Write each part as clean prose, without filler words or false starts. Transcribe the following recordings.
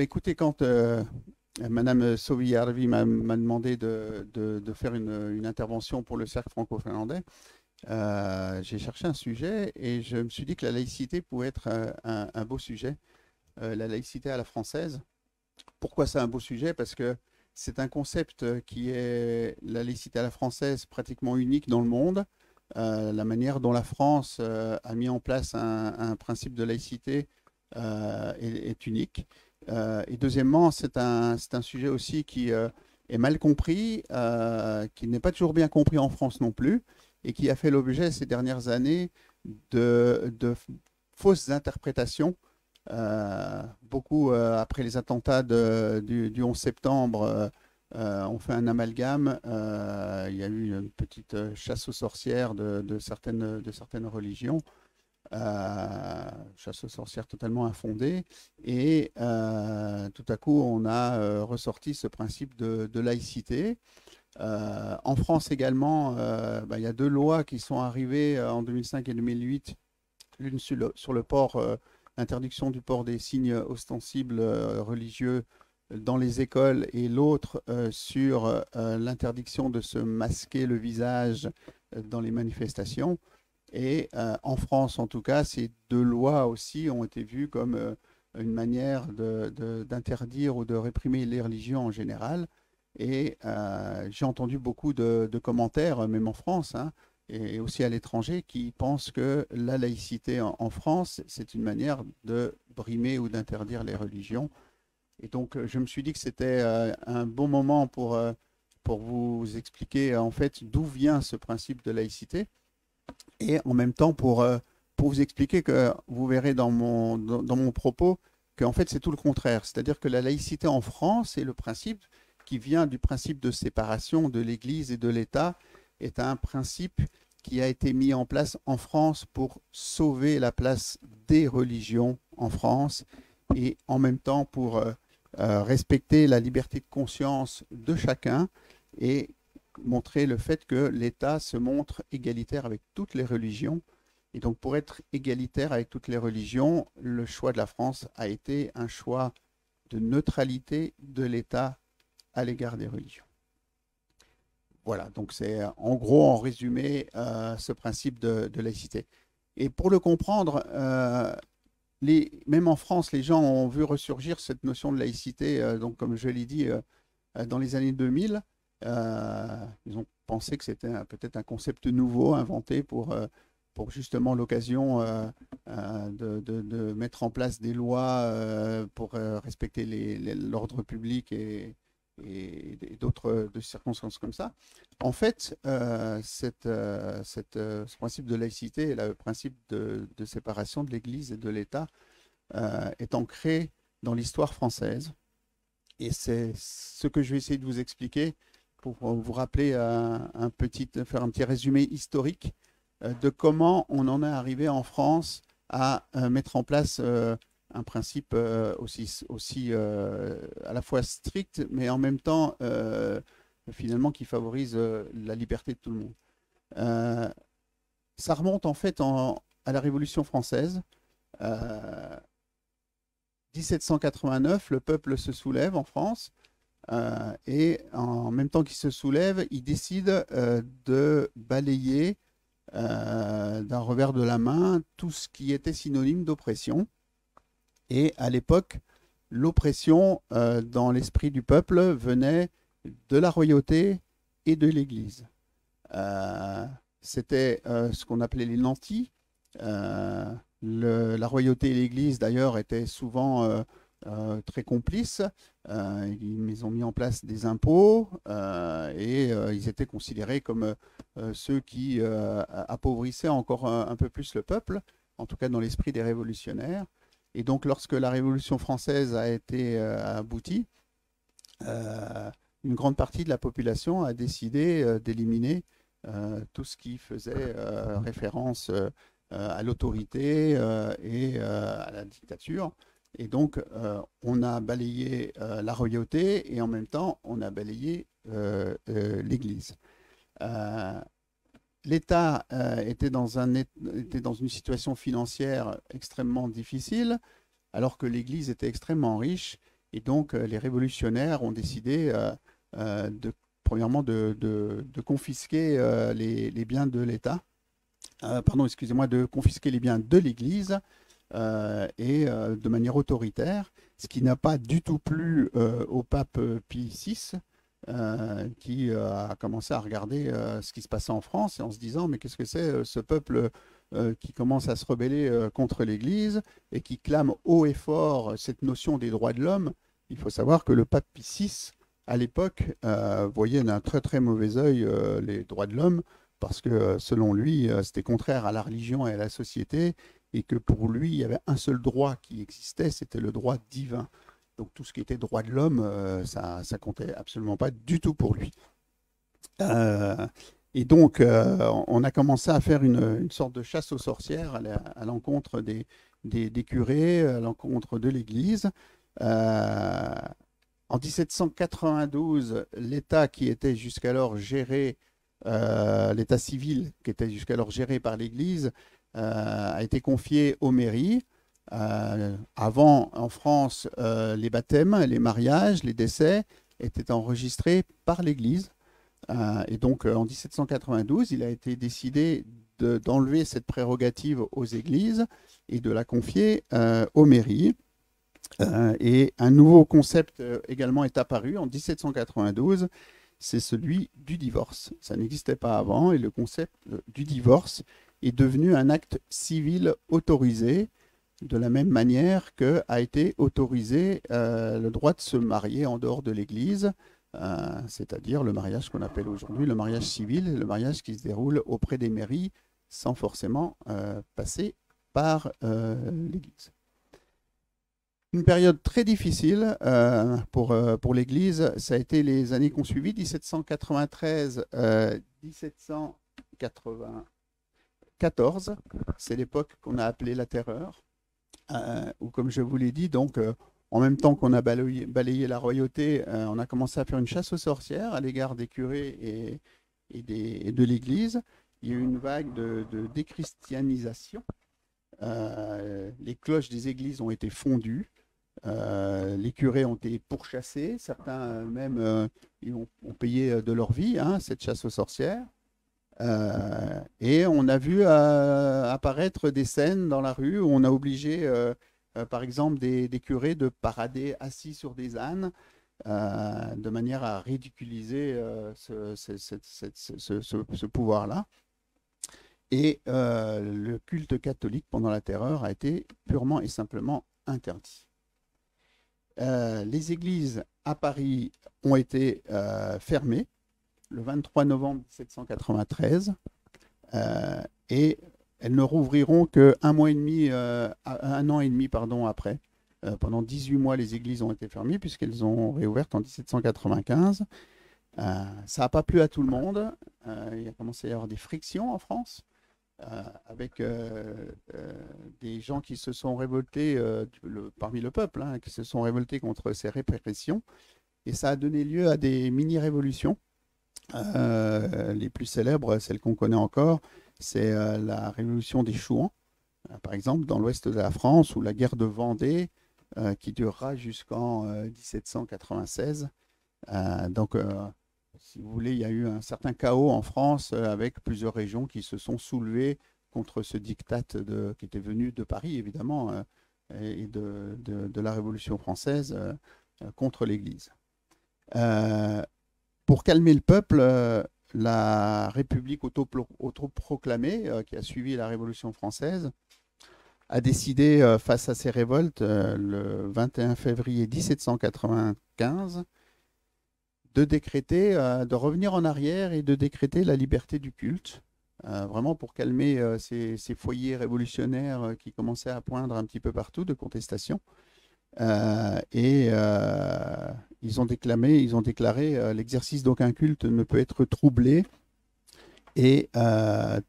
Bah, écoutez, quand Madame Sowi-Jarvi m'a demandé de faire une intervention pour le Cercle franco-finlandais, j'ai cherché un sujet et je me suis dit que la laïcité pouvait être un beau sujet, la laïcité à la française. Pourquoi c'est un beau sujet? Parce que c'est un concept qui est la laïcité à la française pratiquement unique dans le monde. La manière dont la France a mis en place un principe de laïcité est unique. Et deuxièmement, c'est un sujet aussi qui est mal compris, qui n'est pas toujours bien compris en France non plus, et qui a fait l'objet ces dernières années de fausses interprétations. Beaucoup, après les attentats du 11 septembre, ont fait un amalgame. Il y a eu une petite chasse aux sorcières de certaines religions, chasse aux sorcières totalement infondée. Et tout à coup, on a ressorti ce principe de laïcité. En France également, il y a deux lois qui sont arrivées en 2005 et 2008, l'une sur le port, l'interdiction du port des signes ostensibles religieux dans les écoles, et l'autre sur l'interdiction de se masquer le visage dans les manifestations. Et en France, en tout cas, ces deux lois aussi ont été vues comme une manière d'interdire ou de réprimer les religions en général. Et j'ai entendu beaucoup de commentaires, même en France, hein, et aussi à l'étranger, qui pensent que la laïcité en France, c'est une manière de brimer ou d'interdire les religions. Et donc, je me suis dit que c'était un bon moment pour vous expliquer en fait d'où vient ce principe de laïcité, et en même temps pour vous expliquer que vous verrez dans mon propos qu'en fait c'est tout le contraire. C'est-à-dire que la laïcité en France est le principe qui vient du principe de séparation de l'Église et de l'État, est un principe qui a été mis en place en France pour sauver la place des religions en France, et en même temps pour respecter la liberté de conscience de chacun, et montrer le fait que l'État se montre égalitaire avec toutes les religions. Et donc, pour être égalitaire avec toutes les religions, le choix de la France a été un choix de neutralité de l'État à l'égard des religions. Voilà, donc c'est en gros, en résumé, ce principe de laïcité. Et pour le comprendre, même en France, les gens ont vu ressurgir cette notion de laïcité, donc comme je l'ai dit, dans les années 2000. Ils ont pensé que c'était peut-être un concept nouveau inventé pour justement l'occasion de mettre en place des lois pour respecter l'ordre public et d'autres de circonstances comme ça. En fait, ce principe de laïcité et le principe de séparation de l'Église et de l'État est ancré dans l'histoire française. Et c'est ce que je vais essayer de vous expliquer pour vous rappeler faire un petit résumé historique de comment on en est arrivé en France à mettre en place un principe aussi à la fois strict, mais en même temps finalement qui favorise la liberté de tout le monde. Ça remonte en fait à la Révolution française. 1789, le peuple se soulève en France. Et en même temps qu'il se soulève, il décide de balayer d'un revers de la main tout ce qui était synonyme d'oppression. Et à l'époque, l'oppression dans l'esprit du peuple venait de la royauté et de l'Église. C'était ce qu'on appelait les nantis. La royauté et l'Église, d'ailleurs, étaient souvent très complices. Ils ont mis en place des impôts et ils étaient considérés comme ceux qui appauvrissaient encore un peu plus le peuple, en tout cas dans l'esprit des révolutionnaires. Et donc, lorsque la Révolution française a été aboutie, une grande partie de la population a décidé d'éliminer tout ce qui faisait référence à l'autorité et à la dictature. Et donc, on a balayé la royauté et en même temps, on a balayé l'Église. L'État était dans une situation financière extrêmement difficile, alors que l'Église était extrêmement riche. Et donc, les révolutionnaires ont décidé, premièrement, de confisquer les biens de l'État. Pardon, excusez-moi, de confisquer les biens de l'Église de manière autoritaire, ce qui n'a pas du tout plu au pape Pie VI, qui a commencé à regarder ce qui se passait en France et en se disant, mais qu'est-ce que c'est ce peuple qui commence à se rebeller contre l'Église et qui clame haut et fort cette notion des droits de l'homme. Il faut savoir que le pape Pie VI, à l'époque, voyait d'un très très mauvais œil les droits de l'homme, parce que selon lui, c'était contraire à la religion et à la société, et que pour lui, il y avait un seul droit qui existait, c'était le droit divin. Donc tout ce qui était droit de l'homme, ça comptait absolument pas du tout pour lui. Et donc, on a commencé à faire une sorte de chasse aux sorcières à l'encontre des curés, à l'encontre de l'Église. En 1792, l'État qui était jusqu'alors géré, l'État civil qui était jusqu'alors géré par l'Église, a été confié aux mairies. Avant, en France, les baptêmes, les mariages, les décès étaient enregistrés par l'Église. Et donc, en 1792, il a été décidé d'enlever cette prérogative aux églises et de la confier aux mairies. Et un nouveau concept également est apparu en 1792, c'est celui du divorce. Ça n'existait pas avant et le concept du divorce est devenu un acte civil autorisé, de la même manière qu'a été autorisé le droit de se marier en dehors de l'Église, c'est-à-dire le mariage qu'on appelle aujourd'hui le mariage civil, le mariage qui se déroule auprès des mairies sans forcément passer par l'Église. Une période très difficile pour l'Église, ça a été les années qui ont suivi, 1793-1794. C'est l'époque qu'on a appelée la Terreur, où, comme je vous l'ai dit, donc, en même temps qu'on a balayé la royauté, on a commencé à faire une chasse aux sorcières à l'égard des curés et de l'Église. Il y a eu une vague de déchristianisation. Les cloches des églises ont été fondues. Les curés ont été pourchassés, certains même ont payé de leur vie cette chasse aux sorcières. Et on a vu apparaître des scènes dans la rue où on a obligé, par exemple, des curés de parader assis sur des ânes de manière à ridiculiser ce pouvoir-là. Et le culte catholique pendant la Terreur a été purement et simplement interdit. Les églises à Paris ont été fermées le 23 novembre 1793 et elles ne rouvriront qu'un an et demi après. Pendant 18 mois, les églises ont été fermées puisqu'elles ont réouvertes en 1795. Ça n'a pas plu à tout le monde. Il a commencé à y avoir des frictions en France. Avec des gens qui se sont révoltés parmi le peuple, qui se sont révoltés contre ces répressions. Et ça a donné lieu à des mini-révolutions. Les plus célèbres, celles qu'on connaît encore, c'est la révolution des Chouans, par exemple, dans l'ouest de la France, ou la guerre de Vendée, qui durera jusqu'en 1796. Donc, si vous voulez, il y a eu un certain chaos en France avec plusieurs régions qui se sont soulevées contre ce diktat qui était venu de Paris, évidemment, et de la Révolution française contre l'Église. Pour calmer le peuple, la République autoproclamée, qui a suivi la Révolution française, a décidé, face à ces révoltes, le 21 février 1795, de revenir en arrière et de décréter la liberté du culte, vraiment pour calmer ces foyers révolutionnaires qui commençaient à poindre un petit peu partout de contestation. Ils ont déclaré l'exercice d'aucun culte ne peut être troublé et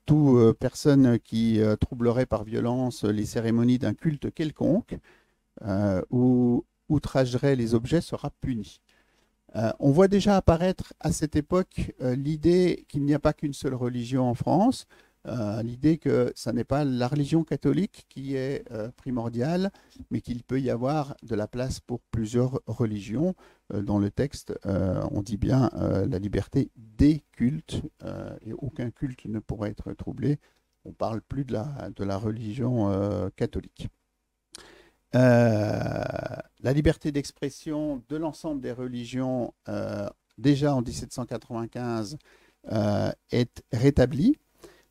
toute personne qui troublerait par violence les cérémonies d'un culte quelconque ou outragerait les objets sera puni. On voit déjà apparaître à cette époque l'idée qu'il n'y a pas qu'une seule religion en France, l'idée que ce n'est pas la religion catholique qui est primordiale, mais qu'il peut y avoir de la place pour plusieurs religions. Dans le texte, on dit bien la liberté des cultes, et aucun culte ne pourra être troublé. On ne parle plus de la religion catholique. La liberté d'expression de l'ensemble des religions, déjà en 1795, est rétablie,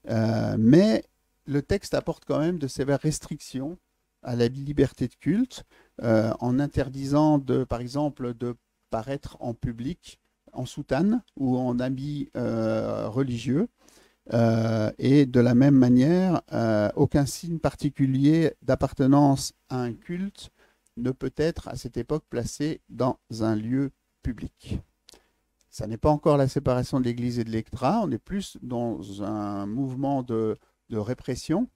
mais le texte apporte quand même de sévères restrictions à la liberté de culte, en interdisant, par exemple, de paraître en public en soutane ou en habit religieux. Et de la même manière, aucun signe particulier d'appartenance à un culte ne peut être à cette époque placé dans un lieu public. Ça n'est pas encore la séparation de l'Église et de l'État, on est plus dans un mouvement de répression,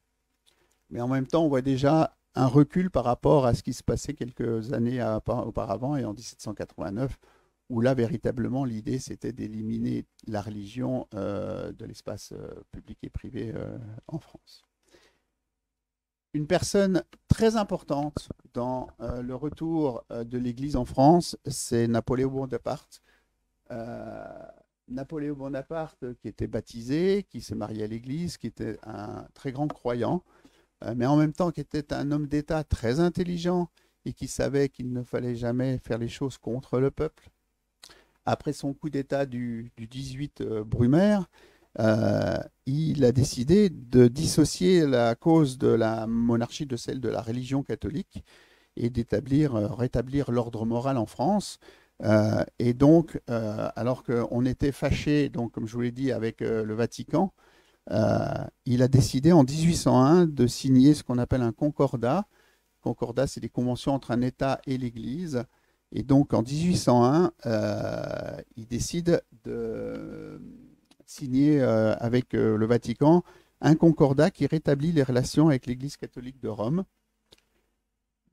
mais en même temps on voit déjà un recul par rapport à ce qui se passait quelques années auparavant et en 1789, où là, véritablement, l'idée, c'était d'éliminer la religion de l'espace public et privé en France. Une personne très importante dans le retour de l'Église en France, c'est Napoléon Bonaparte. Napoléon Bonaparte, qui était baptisé, qui s'est marié à l'Église, qui était un très grand croyant, mais en même temps qui était un homme d'État très intelligent et qui savait qu'il ne fallait jamais faire les choses contre le peuple. Après son coup d'État du 18 Brumaire, il a décidé de dissocier la cause de la monarchie de celle de la religion catholique et rétablir l'ordre moral en France. Et donc, alors qu'on était fâché, donc, comme je vous l'ai dit, avec le Vatican, il a décidé en 1801 de signer ce qu'on appelle un concordat. Concordat, c'est des conventions entre un État et l'Église. Et donc, en 1801, il décide de signer avec le Vatican un concordat qui rétablit les relations avec l'Église catholique de Rome.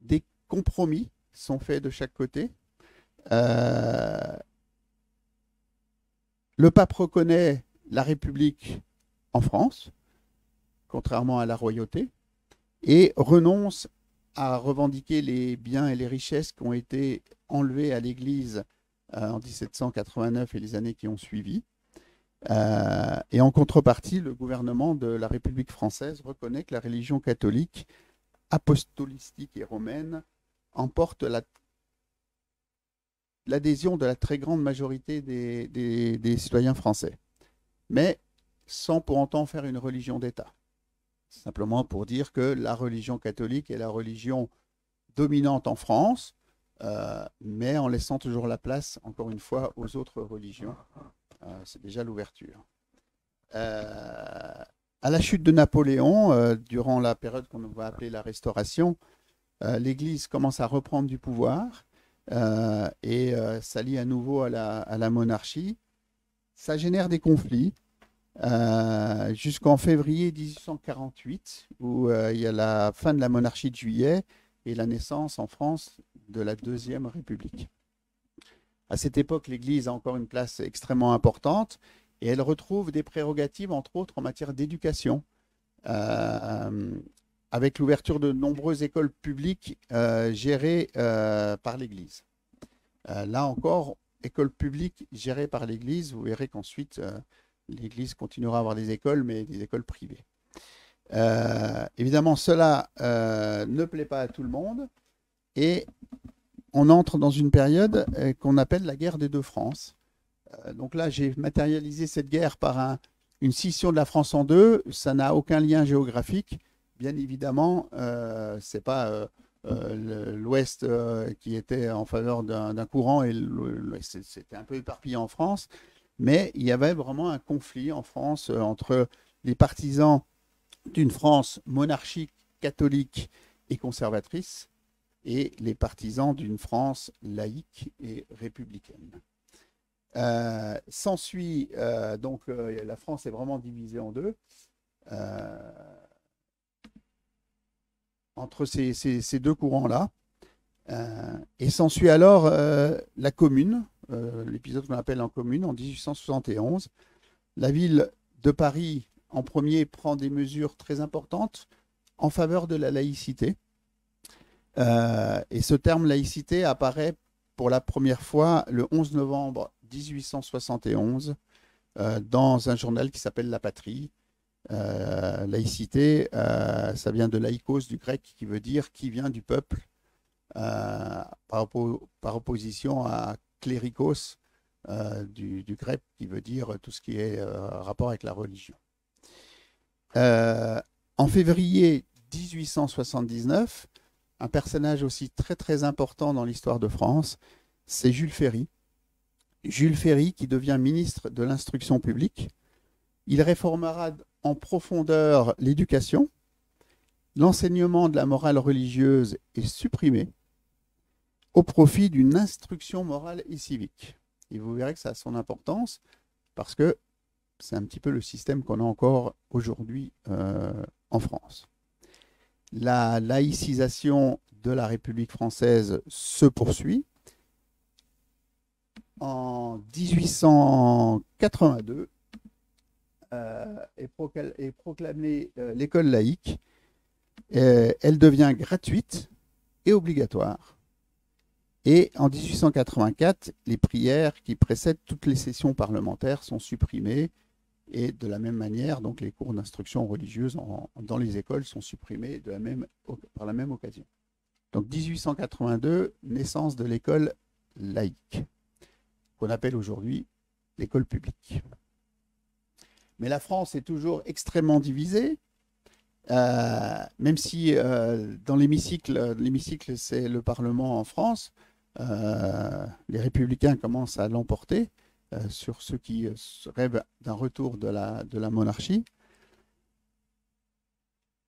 Des compromis sont faits de chaque côté. Le pape reconnaît la République en France, contrairement à la royauté, et renonce à revendiquer les biens et les richesses qui ont été enlevés à l'Église en 1789 et les années qui ont suivi. Et en contrepartie, le gouvernement de la République française reconnaît que la religion catholique, apostolistique et romaine emporte l'adhésion de la très grande majorité des citoyens français, mais sans pour autant faire une religion d'État. Simplement pour dire que la religion catholique est la religion dominante en France, mais en laissant toujours la place, encore une fois, aux autres religions. C'est déjà l'ouverture. À la chute de Napoléon, durant la période qu'on va appeler la Restauration, l'Église commence à reprendre du pouvoir et s'allie à nouveau à la monarchie. Ça génère des conflits. Jusqu'en février 1848, où il y a la fin de la monarchie de Juillet et la naissance en France de la Deuxième République. À cette époque, l'Église a encore une place extrêmement importante et elle retrouve des prérogatives, entre autres en matière d'éducation, avec l'ouverture de nombreuses écoles publiques gérées par l'Église. Là encore, écoles publiques gérées par l'Église, vous verrez qu'ensuite, l'Église continuera à avoir des écoles, mais des écoles privées. Évidemment, cela ne plaît pas à tout le monde et on entre dans une période qu'on appelle la guerre des deux France. Donc là, j'ai matérialisé cette guerre par une scission de la France en deux. Ça n'a aucun lien géographique. Bien évidemment, ce n'est pas l'Ouest qui était en faveur d'un courant et c'était un peu éparpillé en France. Mais il y avait vraiment un conflit en France entre les partisans d'une France monarchique, catholique et conservatrice et les partisans d'une France laïque et républicaine. S'ensuit, donc la France est vraiment divisée en deux. Entre ces deux courants-là. Et s'ensuit alors la Commune, l'épisode qu'on appelle en Commune, en 1871. La ville de Paris en premier, prend des mesures très importantes en faveur de la laïcité. Et ce terme laïcité apparaît pour la première fois le 11 novembre 1871 dans un journal qui s'appelle La Patrie. Laïcité, ça vient de laïkos du grec qui veut dire qui vient du peuple, par opposition à clérikos du grec qui veut dire tout ce qui est rapport avec la religion. En février 1879, un personnage aussi très très important dans l'histoire de France, c'est Jules Ferry. Jules Ferry qui devient ministre de l'Instruction publique. Il réformera en profondeur l'éducation. L'enseignement de la morale religieuse est supprimé au profit d'une instruction morale et civique. Et vous verrez que ça a son importance parce que c'est un petit peu le système qu'on a encore aujourd'hui en France. La laïcisation de la République française se poursuit. En 1882 est proclamée l'école laïque. Elle devient gratuite et obligatoire. Et en 1884, les prières qui précèdent toutes les sessions parlementaires sont supprimées. Et de la même manière, donc, les cours d'instruction religieuse dans les écoles sont supprimés par la même occasion. Donc 1882, naissance de l'école laïque, qu'on appelle aujourd'hui l'école publique. Mais la France est toujours extrêmement divisée, même si dans l'hémicycle, c'est le Parlement en France, les républicains commencent à l'emporter sur ceux qui rêvent d'un retour de la monarchie.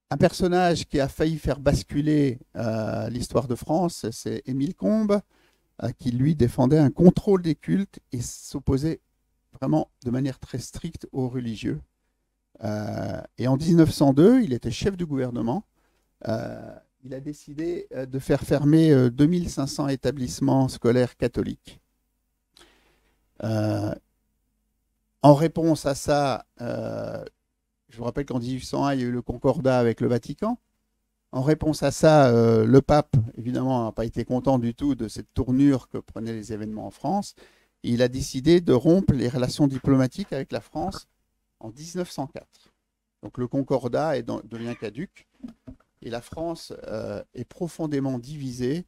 Un personnage qui a failli faire basculer l'histoire de France, c'est Émile Combes, qui lui défendait un contrôle des cultes et s'opposait vraiment de manière très stricte aux religieux. Et en 1902, il était chef du gouvernement. Il a décidé de faire fermer 2500 établissements scolaires catholiques. En réponse à ça, je vous rappelle qu'en 1801, il y a eu le concordat avec le Vatican. En réponse à ça, le pape, évidemment, n'a pas été content du tout de cette tournure que prenaient les événements en France. Et il a décidé de rompre les relations diplomatiques avec la France en 1904. Donc le concordat devient caduc et la France est profondément divisée.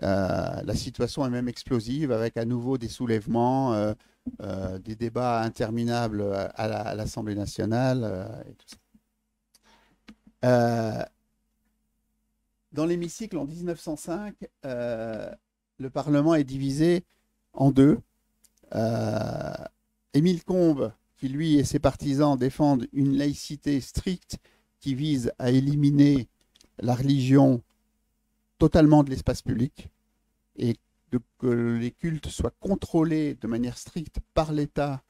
La situation est même explosive avec à nouveau des soulèvements, des débats interminables à l'Assemblée nationale et tout ça. Dans l'hémicycle en 1905, le Parlement est divisé en deux. Émile Combes, qui lui et ses partisans défendent une laïcité stricte qui vise à éliminer la religion totalement de l'espace public et que les cultes soient contrôlés de manière stricte par l'État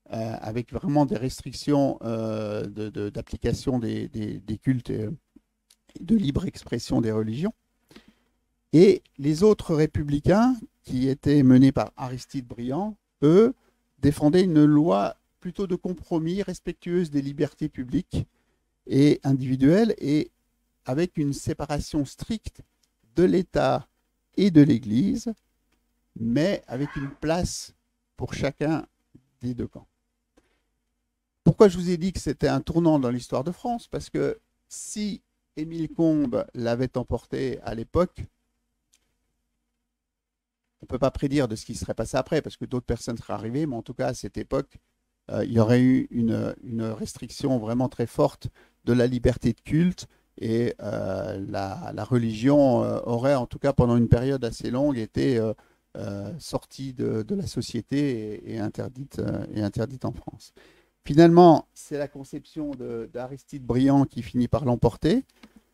avec vraiment des restrictions d'application des cultes et de libre expression des religions. Et les autres républicains, qui étaient menés par Aristide Briand, eux, défendaient une loi plutôt de compromis, respectueuse des libertés publiques et individuelles, et avec une séparation stricte de l'État et de l'Église, mais avec une place pour chacun des deux camps. Pourquoi je vous ai dit que c'était un tournant dans l'histoire de France? Parce que si Émile Combes l'avait emporté à l'époque, on ne peut pas prédire de ce qui serait passé après, parce que d'autres personnes seraient arrivées, mais en tout cas, à cette époque, il y aurait eu une restriction vraiment très forte de la liberté de culte, et la religion aurait, en tout cas pendant une période assez longue, été sortie de la société et interdite en France. Finalement, c'est la conception d'Aristide Briand qui finit par l'emporter.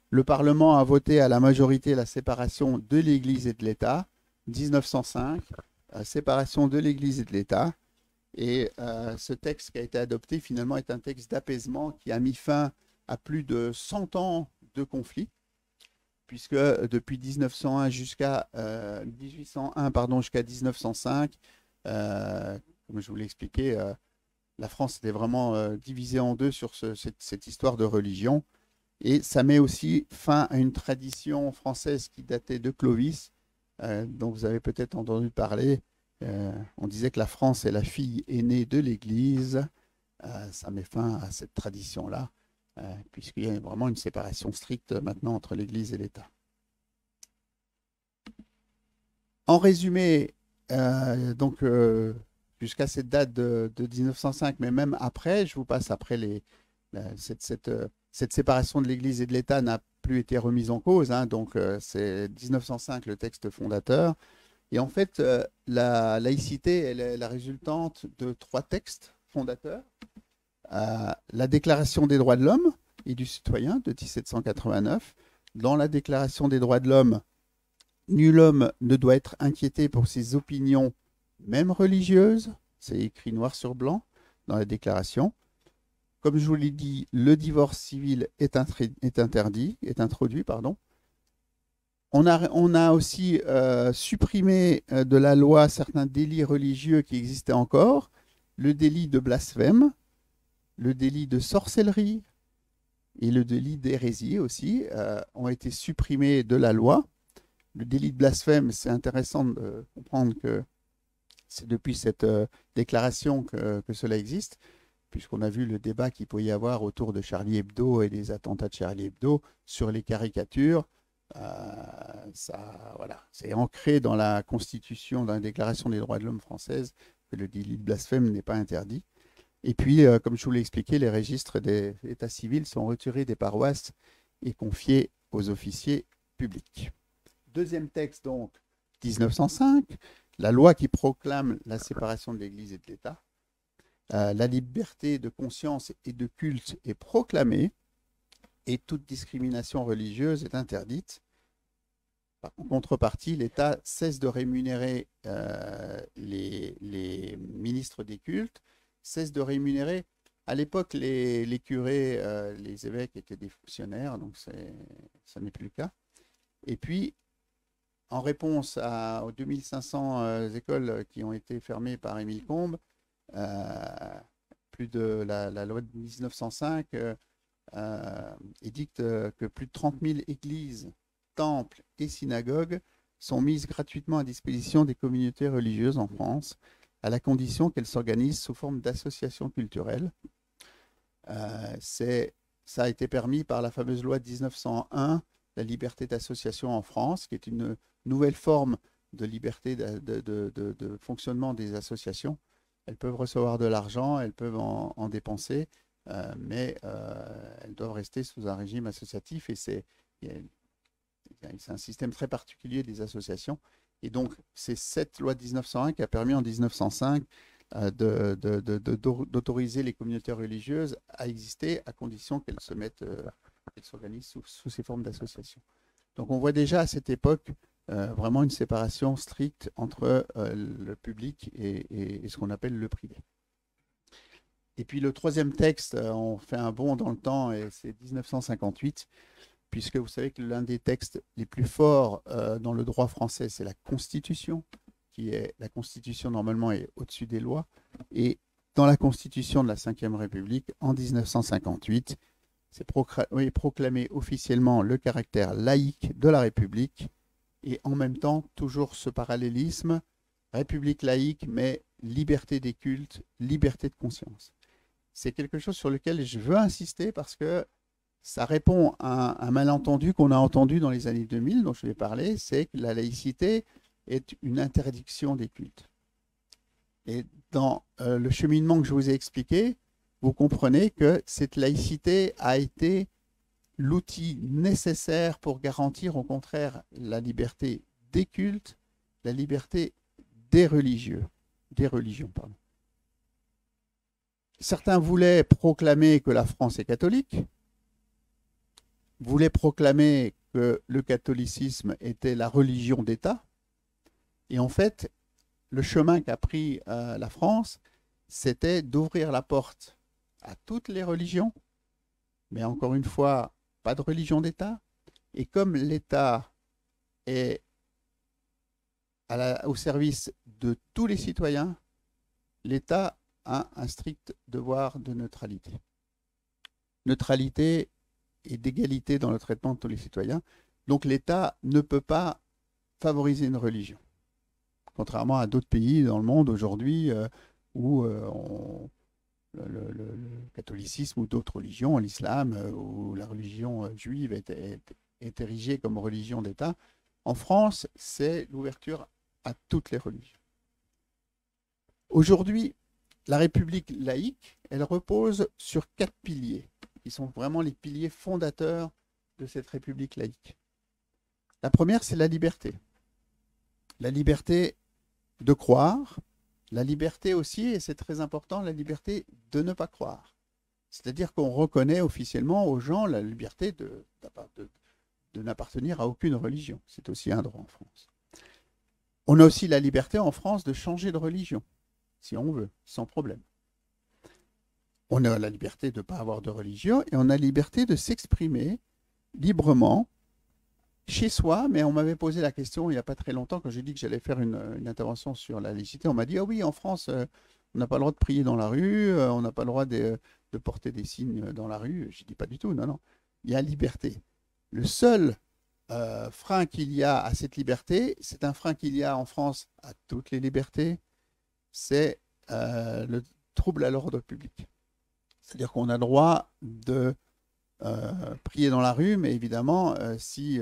Le Parlement a voté à la majorité la séparation de l'Église et de l'État. 1905, séparation de l'Église et de l'État. Et ce texte qui a été adopté, finalement, est un texte d'apaisement qui a mis fin à plus de 100 ans de conflit, puisque depuis 1801 jusqu'à 1905, comme je vous l'ai expliqué, la France était vraiment divisée en deux sur cette histoire de religion. Et ça met aussi fin à une tradition française qui datait de Clovis, dont vous avez peut-être entendu parler. On disait que la France est la fille aînée de l'Église. Ça met fin à cette tradition-là, puisqu'il y a vraiment une séparation stricte maintenant entre l'Église et l'État. En résumé, donc jusqu'à cette date de 1905, mais même après, je vous passe après cette séparation de l'Église et de l'État n'a plus été remise en cause, hein, donc c'est 1905 le texte fondateur. Et en fait, la laïcité, elle est la résultante de trois textes fondateurs. La Déclaration des droits de l'homme et du citoyen de 1789. Dans la Déclaration des droits de l'homme, nul homme ne doit être inquiété pour ses opinions, même religieuses. C'est écrit noir sur blanc dans la déclaration. Comme je vous l'ai dit, le divorce civil est introduit. On a aussi supprimé de la loi certains délits religieux qui existaient encore. Le délit de blasphème, le délit de sorcellerie et le délit d'hérésie aussi ont été supprimés de la loi. Le délit de blasphème, c'est intéressant de comprendre que c'est depuis cette déclaration que cela existe, puisqu'on a vu le débat qu'il pouvait y avoir autour de Charlie Hebdo et des attentats de Charlie Hebdo sur les caricatures. Voilà, c'est ancré dans la Constitution, dans la Déclaration des droits de l'homme française, que le délit de blasphème n'est pas interdit. Et puis, comme je vous l'ai expliqué, les registres des états civils sont retirés des paroisses et confiés aux officiers publics. Deuxième texte, donc, 1905, la loi qui proclame la séparation de l'Église et de l'État. La liberté de conscience et de culte est proclamée et toute discrimination religieuse est interdite. En contrepartie, l'État cesse de rémunérer les ministres des cultes, cesse de rémunérer. À l'époque, les curés, les évêques étaient des fonctionnaires, donc ça n'est plus le cas. Et puis, en réponse aux 2500 écoles qui ont été fermées par Émile Combes, plus de la loi de 1905 édicte que plus de 30 000 églises, temples et synagogues sont mises gratuitement à disposition des communautés religieuses en France, à la condition qu'elles s'organisent sous forme d'associations culturelles. Ça a été permis par la fameuse loi de 1901, la liberté d'association en France, qui est une nouvelle forme de liberté de fonctionnement des associations. Elles peuvent recevoir de l'argent, elles peuvent en dépenser, mais elles doivent rester sous un régime associatif et c'est un système très particulier des associations. Et donc, c'est cette loi de 1901 qui a permis en 1905 d'autoriser les communautés religieuses à exister à condition qu'elles s'organisent sous ces formes d'association. Donc, on voit déjà à cette époque vraiment une séparation stricte entre le public et ce qu'on appelle le privé. Et puis le troisième texte, on fait un bond dans le temps et c'est 1958, puisque vous savez que l'un des textes les plus forts dans le droit français, c'est la Constitution, la Constitution normalement est au-dessus des lois. Et dans la Constitution de la Ve République, en 1958, c'est proclamé officiellement le caractère laïque de la République et en même temps, toujours ce parallélisme, République laïque, mais liberté des cultes, liberté de conscience. C'est quelque chose sur lequel je veux insister parce que ça répond à un malentendu qu'on a entendu dans les années 2000, dont je vais parler, c'est que la laïcité est une interdiction des cultes. Et dans le cheminement que je vous ai expliqué, vous comprenez que cette laïcité a été l'outil nécessaire pour garantir au contraire la liberté des cultes, la liberté des religions. Certains voulaient proclamer que la France est catholique, voulaient proclamer que le catholicisme était la religion d'État. Et en fait, le chemin qu'a pris la France, c'était d'ouvrir la porte à toutes les religions, mais encore une fois, pas de religion d'État. Et comme l'État est au service de tous les citoyens, l'État a un strict devoir de neutralité. Neutralité et d'égalité dans le traitement de tous les citoyens. Donc l'État ne peut pas favoriser une religion. Contrairement à d'autres pays dans le monde aujourd'hui où le catholicisme ou d'autres religions, l'islam ou la religion juive est érigée comme religion d'État. En France, c'est l'ouverture à toutes les religions. Aujourd'hui, la République laïque, elle repose sur 4 piliers, qui sont vraiment les piliers fondateurs de cette République laïque. La première, c'est la liberté. La liberté de croire, la liberté aussi, et c'est très important, la liberté de ne pas croire. C'est-à-dire qu'on reconnaît officiellement aux gens la liberté de n'appartenir à aucune religion. C'est aussi un droit en France. On a aussi la liberté en France de changer de religion, si on veut, sans problème. On a la liberté de ne pas avoir de religion et on a la liberté de s'exprimer librement chez soi, mais on m'avait posé la question il n'y a pas très longtemps, quand j'ai dit que j'allais faire une intervention sur la laïcité, on m'a dit, ah oui, en France, on n'a pas le droit de prier dans la rue, on n'a pas le droit de porter des signes dans la rue. J'ai dit, pas du tout, non, non. Il y a liberté. Le seul frein qu'il y a à cette liberté, c'est un frein qu'il y a en France à toutes les libertés, c'est le trouble à l'ordre public. C'est-à-dire qu'on a le droit de prier dans la rue, mais évidemment, si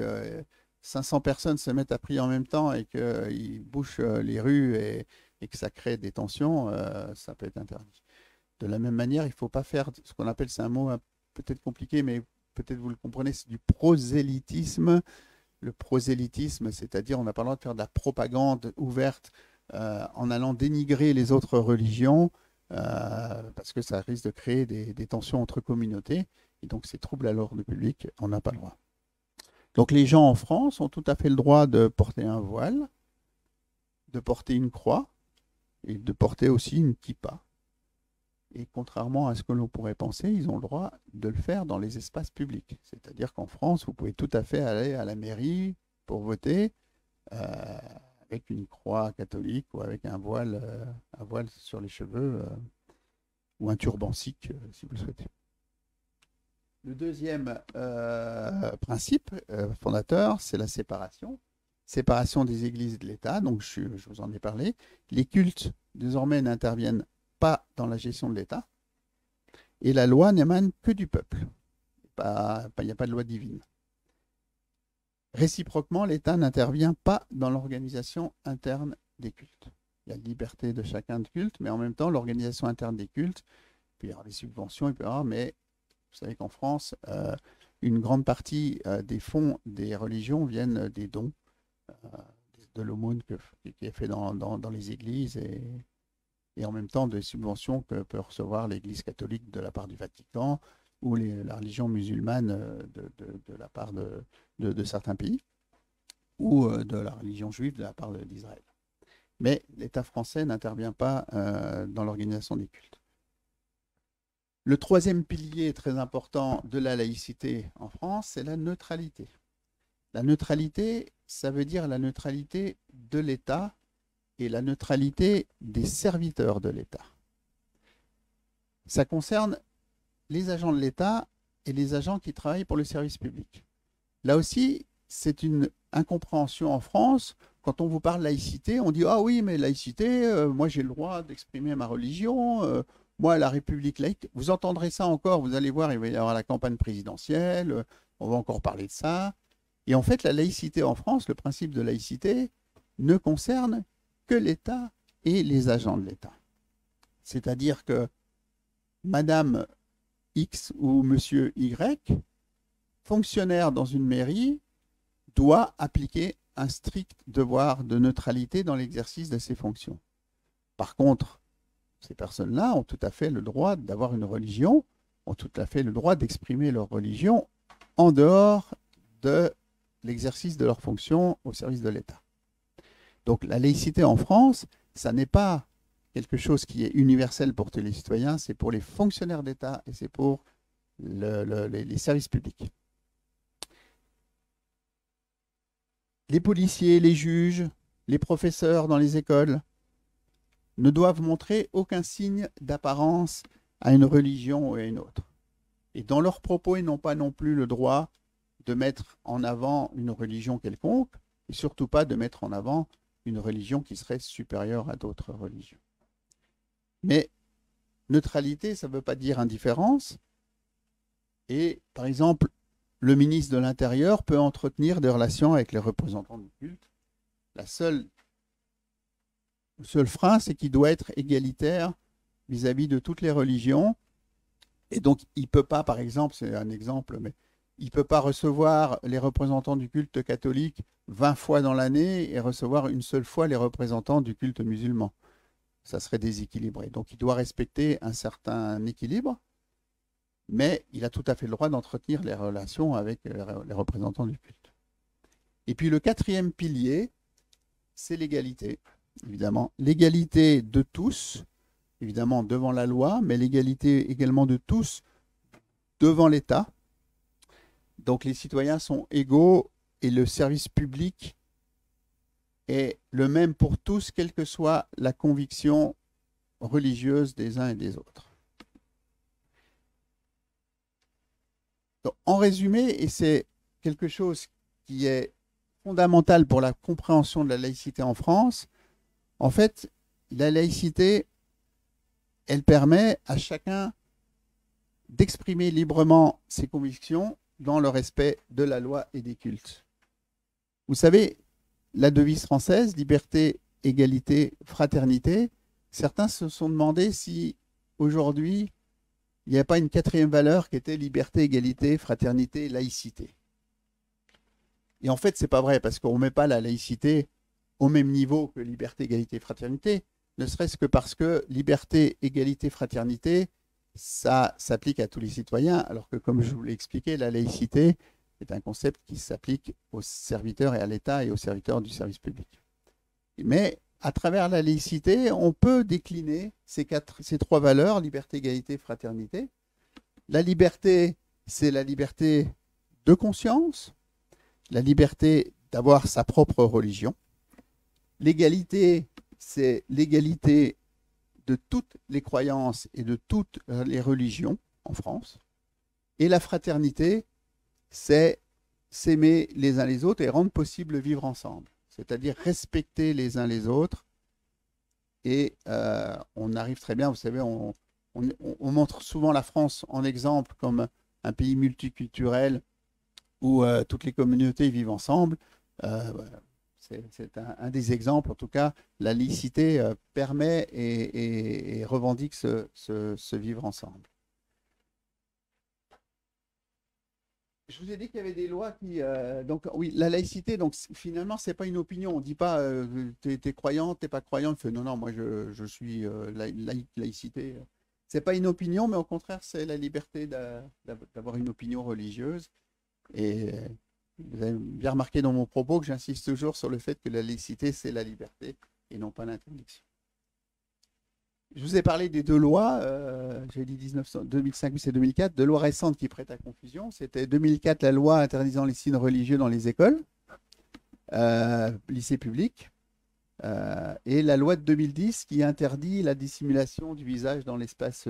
500 personnes se mettent à prier en même temps et qu'ils bouchent les rues et que ça crée des tensions, ça peut être interdit. De la même manière, il ne faut pas faire ce qu'on appelle, c'est un mot peut-être compliqué, mais peut-être vous le comprenez, c'est du prosélytisme. Le prosélytisme, c'est-à-dire on n'a pas le droit de faire de la propagande ouverte en allant dénigrer les autres religions, parce que ça risque de créer des tensions entre communautés. Et donc, ces troubles à l'ordre public, on n'a pas le droit. Donc, les gens en France ont tout à fait le droit de porter un voile, de porter une croix et de porter aussi une kippa. Et contrairement à ce que l'on pourrait penser, ils ont le droit de le faire dans les espaces publics. C'est-à-dire qu'en France, vous pouvez tout à fait aller à la mairie pour voter avec une croix catholique ou avec un voile sur les cheveux ou un turban sikh, si vous le souhaitez. Le deuxième principe fondateur, c'est la séparation. Séparation des églises et de l'État, donc je vous en ai parlé. Les cultes, désormais, n'interviennent pas dans la gestion de l'État. Et la loi n'émane que du peuple. Il n'y a pas de loi divine. Réciproquement, l'État n'intervient pas dans l'organisation interne des cultes. Il y a la liberté de chacun de culte, mais en même temps, l'organisation interne des cultes, il peut y avoir des subventions, il peut y avoir, mais vous savez qu'en France, une grande partie des fonds des religions viennent des dons, de l'aumône qui est fait dans les églises et en même temps des subventions que peut recevoir l'Église catholique de la part du Vatican ou la religion musulmane de la part de certains pays ou de la religion juive de la part d'Israël. Mais l'État français n'intervient pas dans l'organisation des cultes. Le troisième pilier très important de la laïcité en France, c'est la neutralité. La neutralité, ça veut dire la neutralité de l'État et la neutralité des serviteurs de l'État. Ça concerne les agents de l'État et les agents qui travaillent pour le service public. Là aussi, c'est une incompréhension en France. Quand on vous parle laïcité, on dit « Ah oui, mais laïcité, moi j'ai le droit d'exprimer ma religion, moi la République laïque ». Vous entendrez ça encore, vous allez voir, il va y avoir la campagne présidentielle, on va encore parler de ça. Et en fait, la laïcité en France, le principe de laïcité, ne concerne que l'État et les agents de l'État. C'est-à-dire que Madame X ou Monsieur Y, fonctionnaire dans une mairie, doit appliquer un strict devoir de neutralité dans l'exercice de ses fonctions. Par contre, ces personnes-là ont tout à fait le droit d'avoir une religion, ont tout à fait le droit d'exprimer leur religion en dehors de l'exercice de leurs fonctions au service de l'État. Donc la laïcité en France, ça n'est pas quelque chose qui est universel pour tous les citoyens, c'est pour les fonctionnaires d'État et c'est pour les services publics. Les policiers, les juges, les professeurs dans les écoles ne doivent montrer aucun signe d'apparence à une religion ou à une autre. Et dans leurs propos, ils n'ont pas non plus le droit de mettre en avant une religion quelconque, et surtout pas de mettre en avant une religion qui serait supérieure à d'autres religions. Mais neutralité, ça ne veut pas dire indifférence. Et par exemple, le ministre de l'Intérieur peut entretenir des relations avec les représentants du culte. Le seul frein, c'est qu'il doit être égalitaire vis-à-vis de toutes les religions. Et donc, il ne peut pas, par exemple, c'est un exemple, mais il ne peut pas recevoir les représentants du culte catholique 20 fois dans l'année et recevoir une seule fois les représentants du culte musulman. Ça serait déséquilibré. Donc, il doit respecter un certain équilibre, mais il a tout à fait le droit d'entretenir les relations avec les représentants du culte. Et puis, le quatrième pilier, c'est l'égalité, évidemment. L'égalité de tous, évidemment devant la loi, mais l'égalité également de tous devant l'État. Donc les citoyens sont égaux et le service public est le même pour tous, quelle que soit la conviction religieuse des uns et des autres. Donc, en résumé, et c'est quelque chose qui est fondamental pour la compréhension de la laïcité en France, en fait, la laïcité, elle permet à chacun d'exprimer librement ses convictions dans le respect de la loi et des cultes. Vous savez, la devise française, liberté, égalité, fraternité, certains se sont demandé si aujourd'hui, il n'y a pas une quatrième valeur qui était liberté, égalité, fraternité, laïcité. Et en fait, ce n'est pas vrai, parce qu'on ne met pas la laïcité au même niveau que liberté, égalité, fraternité, ne serait-ce que parce que liberté, égalité, fraternité, ça s'applique à tous les citoyens, alors que, comme je vous l'ai expliqué, la laïcité est un concept qui s'applique aux serviteurs et à l'État et aux serviteurs du service public. Mais à travers la laïcité, on peut décliner ces trois valeurs, liberté, égalité, fraternité. La liberté, c'est la liberté de conscience, la liberté d'avoir sa propre religion. L'égalité, c'est l'égalité de toutes les croyances et de toutes les religions en France. Et la fraternité, c'est s'aimer les uns les autres et rendre possible le vivre ensemble. C'est-à-dire respecter les uns les autres. Et on arrive très bien, vous savez, on montre souvent la France en exemple comme un pays multiculturel où toutes les communautés vivent ensemble. C'est un des exemples, en tout cas, la laïcité permet et revendique ce vivre ensemble. Je vous ai dit qu'il y avait des lois qui... donc oui, la laïcité, donc finalement, ce n'est pas une opinion. On ne dit pas, tu es croyant, tu n'es pas croyant. Il fait, non, non, moi je suis laïcité. Ce n'est pas une opinion, mais au contraire, c'est la liberté d'avoir une opinion religieuse. Et vous avez bien remarqué dans mon propos que j'insiste toujours sur le fait que la laïcité, c'est la liberté et non pas l'interdiction. Je vous ai parlé des deux lois, j'ai dit 2005 et 2004, deux lois récentes qui prêtent à confusion. C'était 2004, la loi interdisant les signes religieux dans les écoles, lycées publics, et la loi de 2010 qui interdit la dissimulation du visage dans l'espace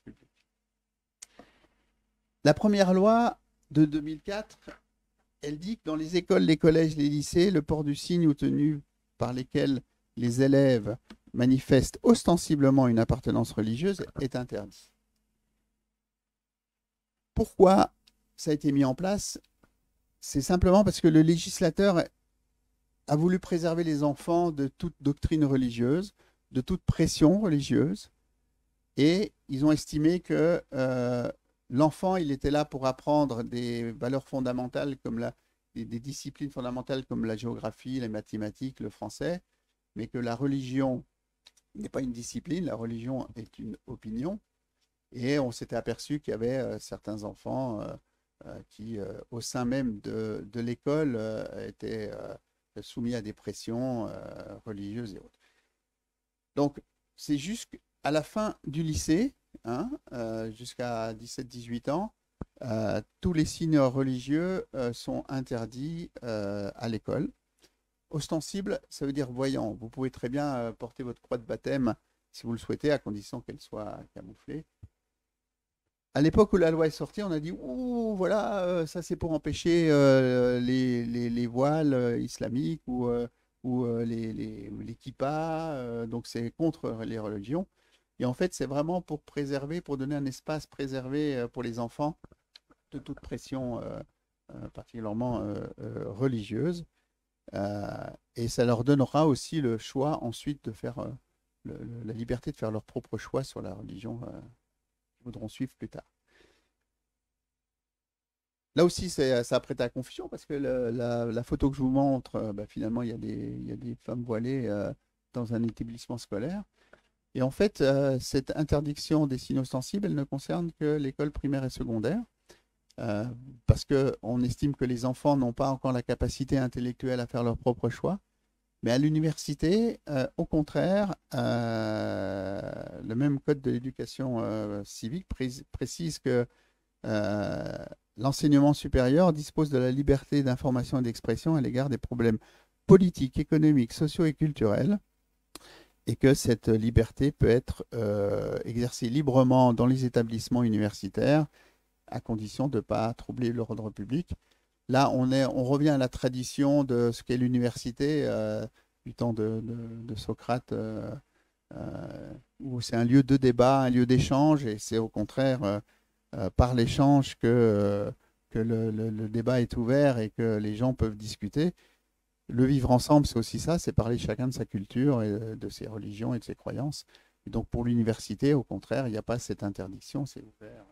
public. La première loi de 2004, elle dit que dans les écoles, les collèges, les lycées, le port du signe ou tenue par lesquels les élèves manifestent ostensiblement une appartenance religieuse est interdit. Pourquoi ça a été mis en place? C'est simplement parce que le législateur a voulu préserver les enfants de toute doctrine religieuse, de toute pression religieuse, et ils ont estimé que l'enfant, il était là pour apprendre des valeurs fondamentales comme des disciplines fondamentales comme la géographie, les mathématiques, le français, mais que la religion n'est pas une discipline, la religion est une opinion. Et on s'était aperçu qu'il y avait certains enfants qui, au sein même de l'école, étaient soumis à des pressions religieuses et autres. Donc, c'est juste à la fin du lycée, jusqu'à 17-18 ans, tous les signes religieux sont interdits à l'école. Ostensible, ça veut dire voyant. Vous pouvez très bien porter votre croix de baptême si vous le souhaitez, à condition qu'elle soit camouflée. À l'époque où la loi est sortie, on a dit, ouh, voilà, ça c'est pour empêcher les voiles islamiques ou les kippas, donc c'est contre les religions. Et en fait, c'est vraiment pour préserver, pour donner un espace préservé pour les enfants de toute pression particulièrement religieuse. Euh, et ça leur donnera aussi le choix ensuite de faire la liberté de faire leur propre choix sur la religion qu'ils voudront suivre plus tard. Là aussi, ça prête à confusion parce que la photo que je vous montre, bah, finalement, il y a des femmes voilées dans un établissement scolaire. Et en fait, cette interdiction des signes ostensibles, elle ne concerne que l'école primaire et secondaire, euh, parce qu'on estime que les enfants n'ont pas encore la capacité intellectuelle à faire leur propre choix. Mais à l'université, au contraire, le même code de l'éducation civique précise que euh, l'enseignement supérieur dispose de la liberté d'information et d'expression à l'égard des problèmes politiques, économiques, sociaux et culturels, et que cette liberté peut être exercée librement dans les établissements universitaires, à condition de ne pas troubler l'ordre public. Là, on revient à la tradition de ce qu'est l'université, du temps de Socrate, où c'est un lieu de débat, un lieu d'échange, et c'est au contraire par l'échange que le débat est ouvert et que les gens peuvent discuter. Le vivre ensemble, c'est aussi ça, c'est parler chacun de sa culture, et de ses religions et de ses croyances. Et donc pour l'université, au contraire, il n'y a pas cette interdiction, c'est ouvert.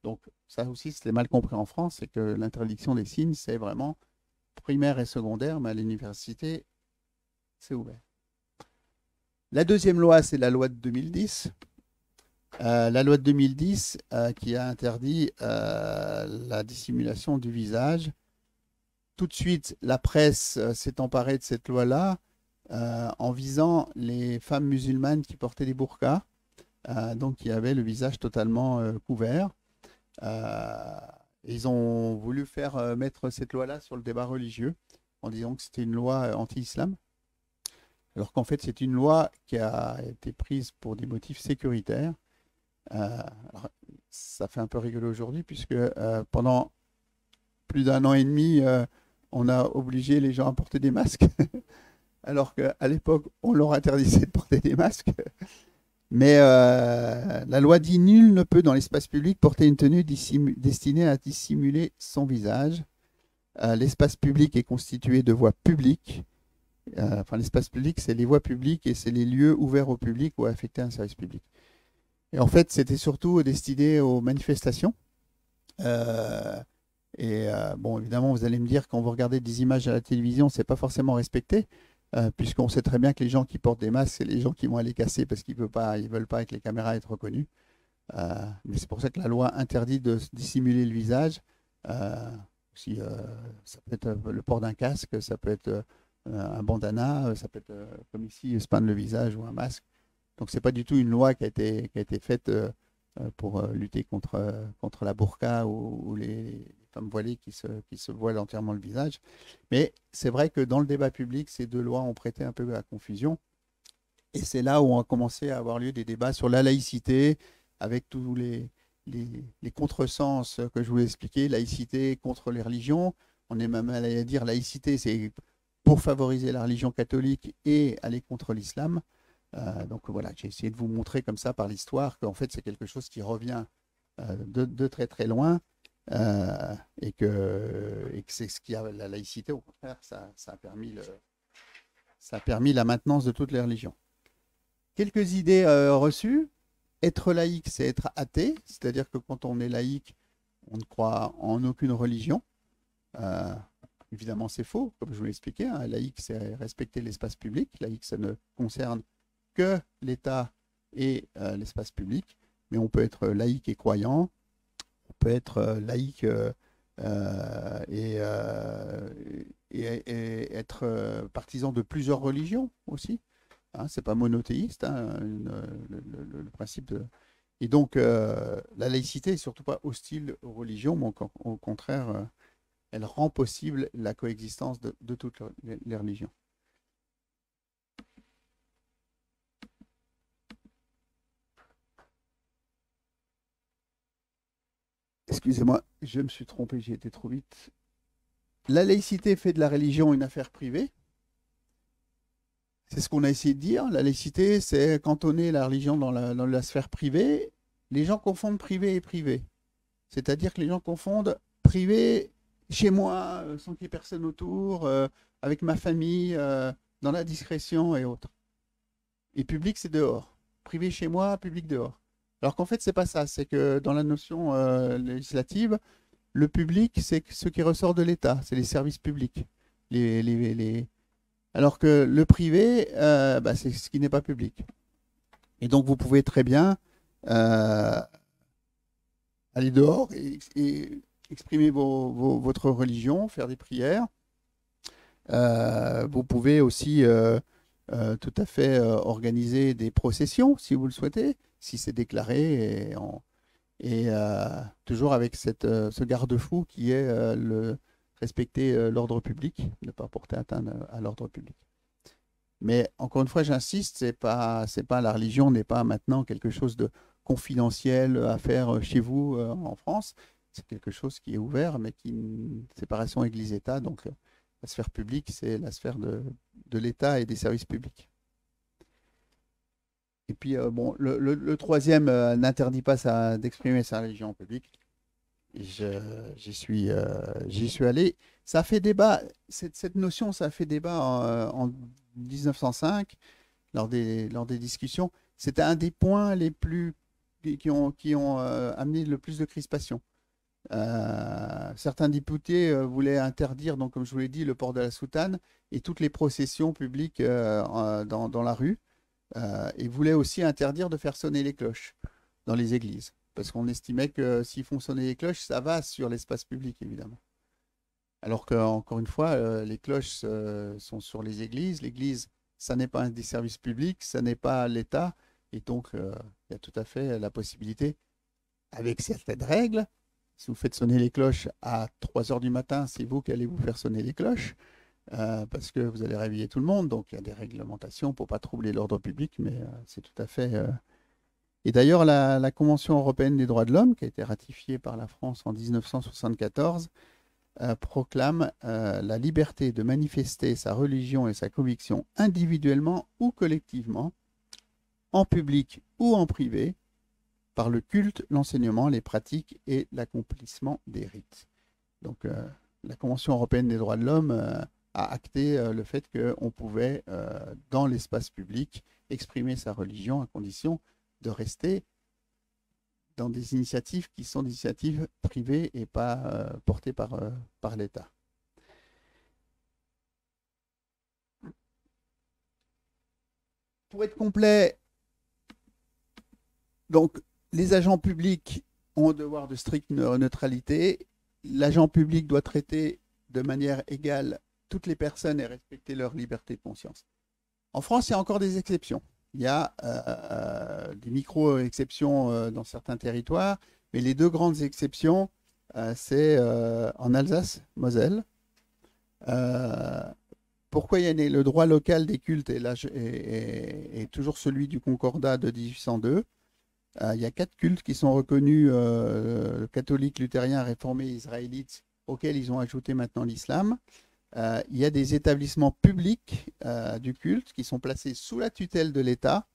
Donc ça aussi, c'était mal compris en France, c'est que l'interdiction des signes, c'est vraiment primaire et secondaire, mais à l'université, c'est ouvert. La deuxième loi, c'est la loi de 2010. La loi de 2010 qui a interdit la dissimulation du visage. Tout de suite, la presse s'est emparée de cette loi-là en visant les femmes musulmanes qui portaient des burqas, donc qui avaient le visage totalement couvert. Euh, Ils ont voulu faire mettre cette loi-là sur le débat religieux en disant que c'était une loi anti-islam, alors qu'en fait c'est une loi qui a été prise pour des motifs sécuritaires. Alors, ça fait un peu rigoler aujourd'hui puisque pendant plus d'un an et demi, on a obligé les gens à porter des masques, alors qu'à l'époque, on leur interdisait de porter des masques. Mais la loi dit nul ne peut dans l'espace public porter une tenue destinée à dissimuler son visage. L'espace public est constitué de voies publiques. Enfin, l'espace public, c'est les voies publiques et c'est les lieux ouverts au public ou affectés à un service public. Et en fait, c'était surtout destiné aux manifestations. Euh, bon, évidemment, vous allez me dire, quand vous regardez des images à la télévision, c'est pas forcément respecté, puisqu'on sait très bien que les gens qui portent des masques, c'est les gens qui vont aller casser parce qu'ils ne veulent pas avec les caméras être reconnus. Mais c'est pour ça que la loi interdit de dissimuler le visage. Euh, Aussi, ça peut être le port d'un casque, ça peut être un bandana, ça peut être, comme ici, se peindre le visage ou un masque. Donc, c'est pas du tout une loi qui a été faite pour lutter contre la burqa ou les femmes voilées qui se voilent entièrement le visage. Mais c'est vrai que dans le débat public, ces deux lois ont prêté un peu à confusion. Et c'est là où ont commencé à avoir lieu des débats sur la laïcité, avec tous les contresens que je vous ai expliqués, laïcité contre les religions. On est même allé à dire laïcité, c'est pour favoriser la religion catholique et aller contre l'islam. Donc voilà, j'ai essayé de vous montrer comme ça par l'histoire qu'en fait c'est quelque chose qui revient de très très loin et que c'est ce qui a la laïcité, au contraire, ça a permis la maintenance de toutes les religions. Quelques idées reçues. Être laïque, c'est être athée, c'est-à-dire que quand on est laïque, on ne croit en aucune religion. Euh, Évidemment, c'est faux, comme je vous l'ai expliqué. Hein. Laïque, c'est respecter l'espace public. Laïque, ça ne concerne que l'État et l'espace public. Mais on peut être laïque et croyant. On peut être laïque et, et être partisan de plusieurs religions aussi. Hein, c'est pas monothéiste, hein, le principe de... Et donc, la laïcité n'est surtout pas hostile aux religions, mais au contraire, elle rend possible la coexistence de toutes les religions. Excusez-moi, je me suis trompé, j'ai été trop vite. La laïcité fait de la religion une affaire privée. C'est ce qu'on a essayé de dire. La laïcité, c'est cantonner la religion dans la sphère privée. Les gens confondent privé et privé. C'est-à-dire que les gens confondent privé chez moi, sans qu'il y ait personne autour, avec ma famille, dans la discrétion et autres. Et public, c'est dehors. Privé chez moi, public dehors. Alors qu'en fait, c'est pas ça. C'est que dans la notion législative, le public, c'est ce qui ressort de l'État, c'est les services publics. Alors que le privé, bah, c'est ce qui n'est pas public. Et donc, vous pouvez très bien aller dehors et exprimer votre religion, faire des prières. Vous pouvez aussi tout à fait organiser des processions, si vous le souhaitez, si c'est déclaré, et toujours avec ce garde-fou qui est respecter l'ordre public, ne pas porter atteinte à l'ordre public. Mais encore une fois, j'insiste, c'est pas la religion n'est pas maintenant quelque chose de confidentiel à faire chez vous en France. C'est quelque chose qui est ouvert, mais qui une séparation Église-État. Donc la sphère publique, c'est la sphère de l'État et des services publics. Et puis bon, le troisième n'interdit pas d'exprimer sa religion en public. J'y suis allé. Ça fait débat, cette notion, ça fait débat en 1905, lors des discussions. C'était un des points les plus qui ont amené le plus de crispation. Certains députés voulaient interdire, donc, comme je vous l'ai dit, le port de la soutane et toutes les processions publiques dans la rue. Et voulaient aussi interdire de faire sonner les cloches dans les églises. Parce qu'on estimait que s'ils font sonner les cloches, ça va sur l'espace public, évidemment. Alors qu'encore une fois, les cloches sont sur les églises. L'église, ça n'est pas un des services publics, ça n'est pas l'État. Et donc, il y a tout à fait la possibilité, avec certaines règles, si vous faites sonner les cloches à 3 heures du matin, c'est vous qui allez vous faire sonner les cloches, parce que vous allez réveiller tout le monde. Donc, il y a des réglementations pour ne pas troubler l'ordre public, mais c'est tout à fait... Et d'ailleurs, la Convention européenne des droits de l'homme, qui a été ratifiée par la France en 1974, proclame la liberté de manifester sa religion et sa conviction individuellement ou collectivement, en public ou en privé, par le culte, l'enseignement, les pratiques et l'accomplissement des rites. Donc, la Convention européenne des droits de l'homme a acté le fait qu'on pouvait, dans l'espace public, exprimer sa religion à condition de rester dans des initiatives qui sont des initiatives privées et pas portées par l'État. Pour être complet, donc les agents publics ont un devoir de stricte neutralité. L'agent public doit traiter de manière égale toutes les personnes et respecter leur liberté de conscience. En France, il y a encore des exceptions. Il y a des micro-exceptions dans certains territoires, mais les deux grandes exceptions, c'est en Alsace-Moselle. Pourquoi il y a le droit local des cultes est toujours celui du Concordat de 1802. Il y a 4 cultes qui sont reconnus catholiques, luthériens, réformés, israélites, auxquels ils ont ajouté maintenant l'islam. Il y a des établissements publics du culte qui sont placés sous la tutelle de l'État.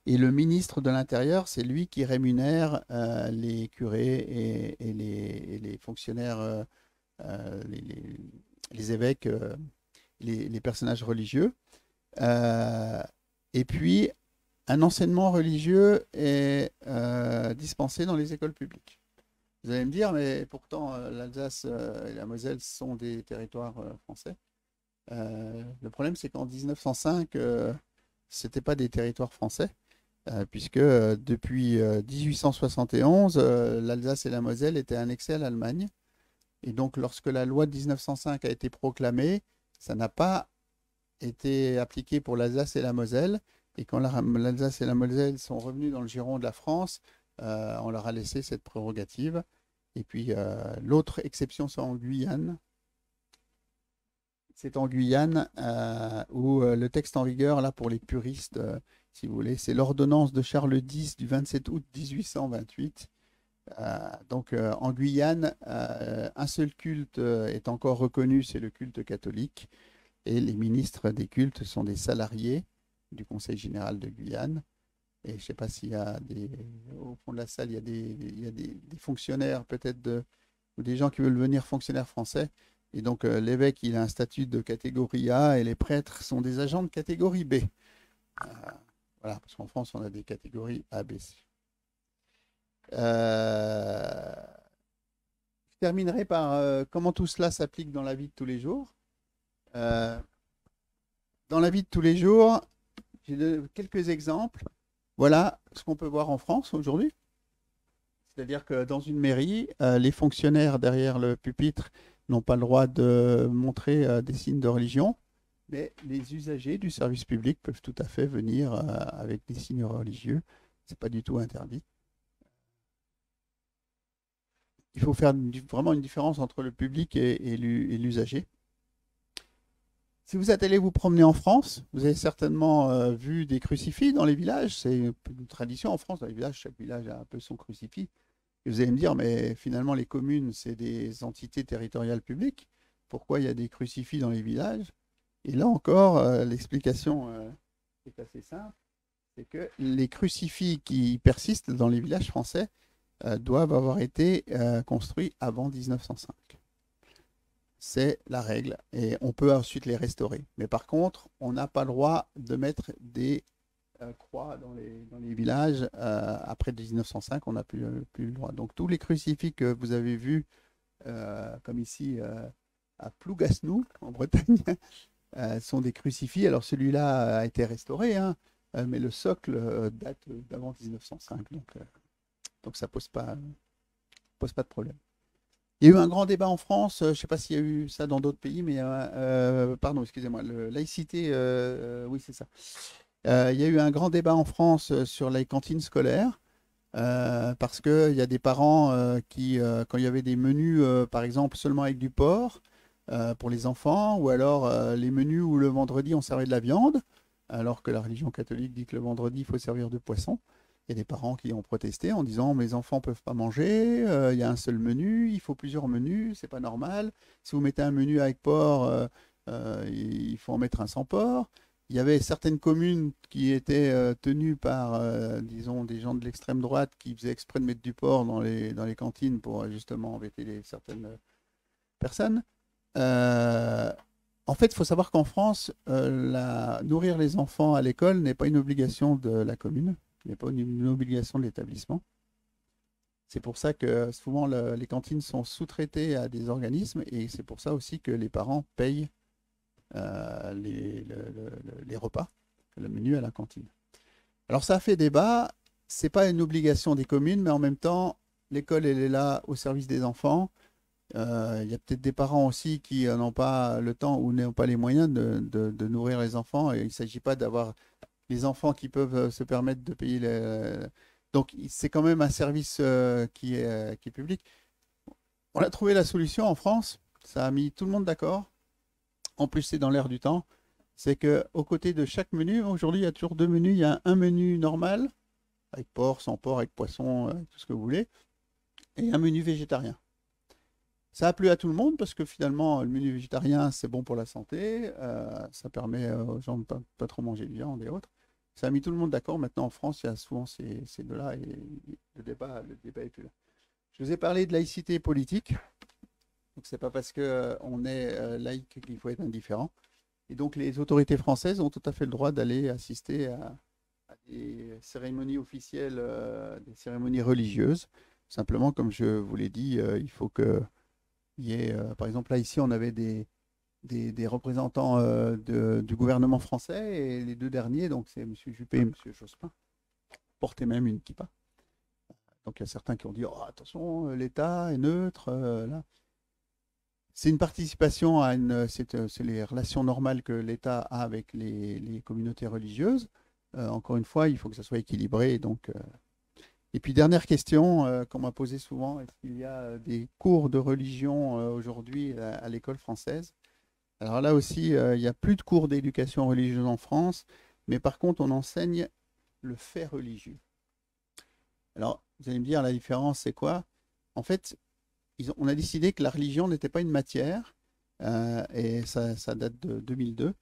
Et le ministre de l'Intérieur, c'est lui qui rémunère les curés et les fonctionnaires, les évêques, les personnages religieux. Et puis, un enseignement religieux est dispensé dans les écoles publiques. Vous allez me dire, mais pourtant, l'Alsace et la Moselle sont des territoires français. Le problème, c'est qu'en 1905, ce n'était pas des territoires français, puisque depuis 1871, l'Alsace et la Moselle étaient annexées à l'Allemagne. Et donc, lorsque la loi de 1905 a été proclamée, ça n'a pas été appliqué pour l'Alsace et la Moselle. Et quand l'Alsace et la Moselle sont revenus dans le giron de la France, on leur a laissé cette prérogative. Et puis l'autre exception, c'est en Guyane. C'est en Guyane où le texte en vigueur, là pour les puristes, si vous voulez, c'est l'ordonnance de Charles X du 27 août 1828. Donc en Guyane, un seul culte est encore reconnu, c'est le culte catholique. Et les ministres des cultes sont des salariés du Conseil général de Guyane. Et je ne sais pas s'il y a au fond de la salle, il y a des fonctionnaires peut-être ou des gens qui veulent devenir fonctionnaires français. Et donc l'évêque, il a un statut de catégorie A et les prêtres sont des agents de catégorie B. Euh, voilà, parce qu'en France, on a des catégories A, B, C. Je terminerai par comment tout cela s'applique dans la vie de tous les jours. Euh, dans la vie de tous les jours, j'ai quelques exemples. Voilà ce qu'on peut voir en France aujourd'hui. C'est-à-dire que dans une mairie, les fonctionnaires derrière le pupitre n'ont pas le droit de montrer des signes de religion, mais les usagers du service public peuvent tout à fait venir avec des signes religieux. Ce n'est pas du tout interdit. Il faut faire vraiment une différence entre le public et l'usager. Si vous êtes allé vous promener en France, vous avez certainement vu des crucifix dans les villages. C'est une tradition en France. Dans les villages, chaque village a un peu son crucifix. Et vous allez me dire, mais finalement, les communes, c'est des entités territoriales publiques. Pourquoi il y a des crucifix dans les villages? Et là encore, l'explication est assez simple. C'est que les crucifix qui persistent dans les villages français doivent avoir été construits avant 1905. C'est la règle et on peut ensuite les restaurer. Mais par contre, on n'a pas le droit de mettre des croix dans les villages. Après 1905, on n'a plus le droit. Donc tous les crucifix que vous avez vus, comme ici à Plougasnou, en Bretagne, sont des crucifix. Alors celui-là a été restauré, hein, mais le socle date d'avant 1905. Donc ça pose pas de problème. Il y a eu un grand débat en France, je ne sais pas s'il y a eu ça dans d'autres pays, mais pardon, excusez-moi, laïcité, oui c'est ça. Il y a eu un grand débat en France sur les cantines scolaires, parce qu'il y a des parents qui, quand il y avait des menus, par exemple, seulement avec du porc pour les enfants, ou alors les menus où le vendredi on servait de la viande, alors que la religion catholique dit que le vendredi il faut servir de poisson. Il y a des parents qui ont protesté en disant mes enfants ne peuvent pas manger, il y a un seul menu, il faut plusieurs menus, c'est pas normal. Si vous mettez un menu avec porc, il faut en mettre un sans porc. Il y avait certaines communes qui étaient tenues par, disons, des gens de l'extrême droite qui faisaient exprès de mettre du porc dans les cantines pour justement embêter certaines personnes. En fait, il faut savoir qu'en France, nourrir les enfants à l'école n'est pas une obligation de la commune, n'est pas une obligation de l'établissement. C'est pour ça que souvent les cantines sont sous-traitées à des organismes et c'est pour ça aussi que les parents payent les repas, le menu à la cantine. Alors ça a fait débat, c'est pas une obligation des communes, mais en même temps, l'école elle est là au service des enfants. Il y a peut-être des parents aussi qui n'ont pas le temps ou n'ont pas les moyens de nourrir les enfants. Et il ne s'agit pas d'avoir les enfants qui peuvent se permettre de payer Donc c'est quand même un service qui est public. On a trouvé la solution en France, ça a mis tout le monde d'accord. En plus, c'est dans l'air du temps. C'est qu'aux côtés de chaque menu, aujourd'hui, il y a toujours deux menus. Il y a un menu normal, avec porc, sans porc, avec poisson, tout ce que vous voulez, et un menu végétarien. Ça a plu à tout le monde parce que finalement, le menu végétarien, c'est bon pour la santé. Ça permet aux gens de ne pas trop manger de viande et autres. Ça a mis tout le monde d'accord. Maintenant, en France, il y a souvent ces deux-là et le débat est plus là. Je vous ai parlé de laïcité politique. Donc, ce n'est pas parce qu'on est laïque qu'il faut être indifférent. Et donc, les autorités françaises ont tout à fait le droit d'aller assister à des cérémonies officielles, des cérémonies religieuses. Simplement, comme je vous l'ai dit, il faut que par exemple, là, ici, on avait des représentants du gouvernement français et les deux derniers, donc c'est M. Juppé et M. Jospin, portaient même une kippa. Donc il y a certains qui ont dit oh, attention, l'État est neutre. Là. C'est une participation c'est les relations normales que l'État a avec les communautés religieuses. Encore une fois, il faut que ça soit équilibré. Donc, Et puis, dernière question qu'on m'a posée souvent, est-ce qu'il y a des cours de religion aujourd'hui à l'école française? Alors là aussi, il n'y a plus de cours d'éducation religieuse en France, mais par contre, on enseigne le fait religieux. Alors, vous allez me dire, la différence, c'est quoi? En fait, on a décidé que la religion n'était pas une matière, et ça date de 2002,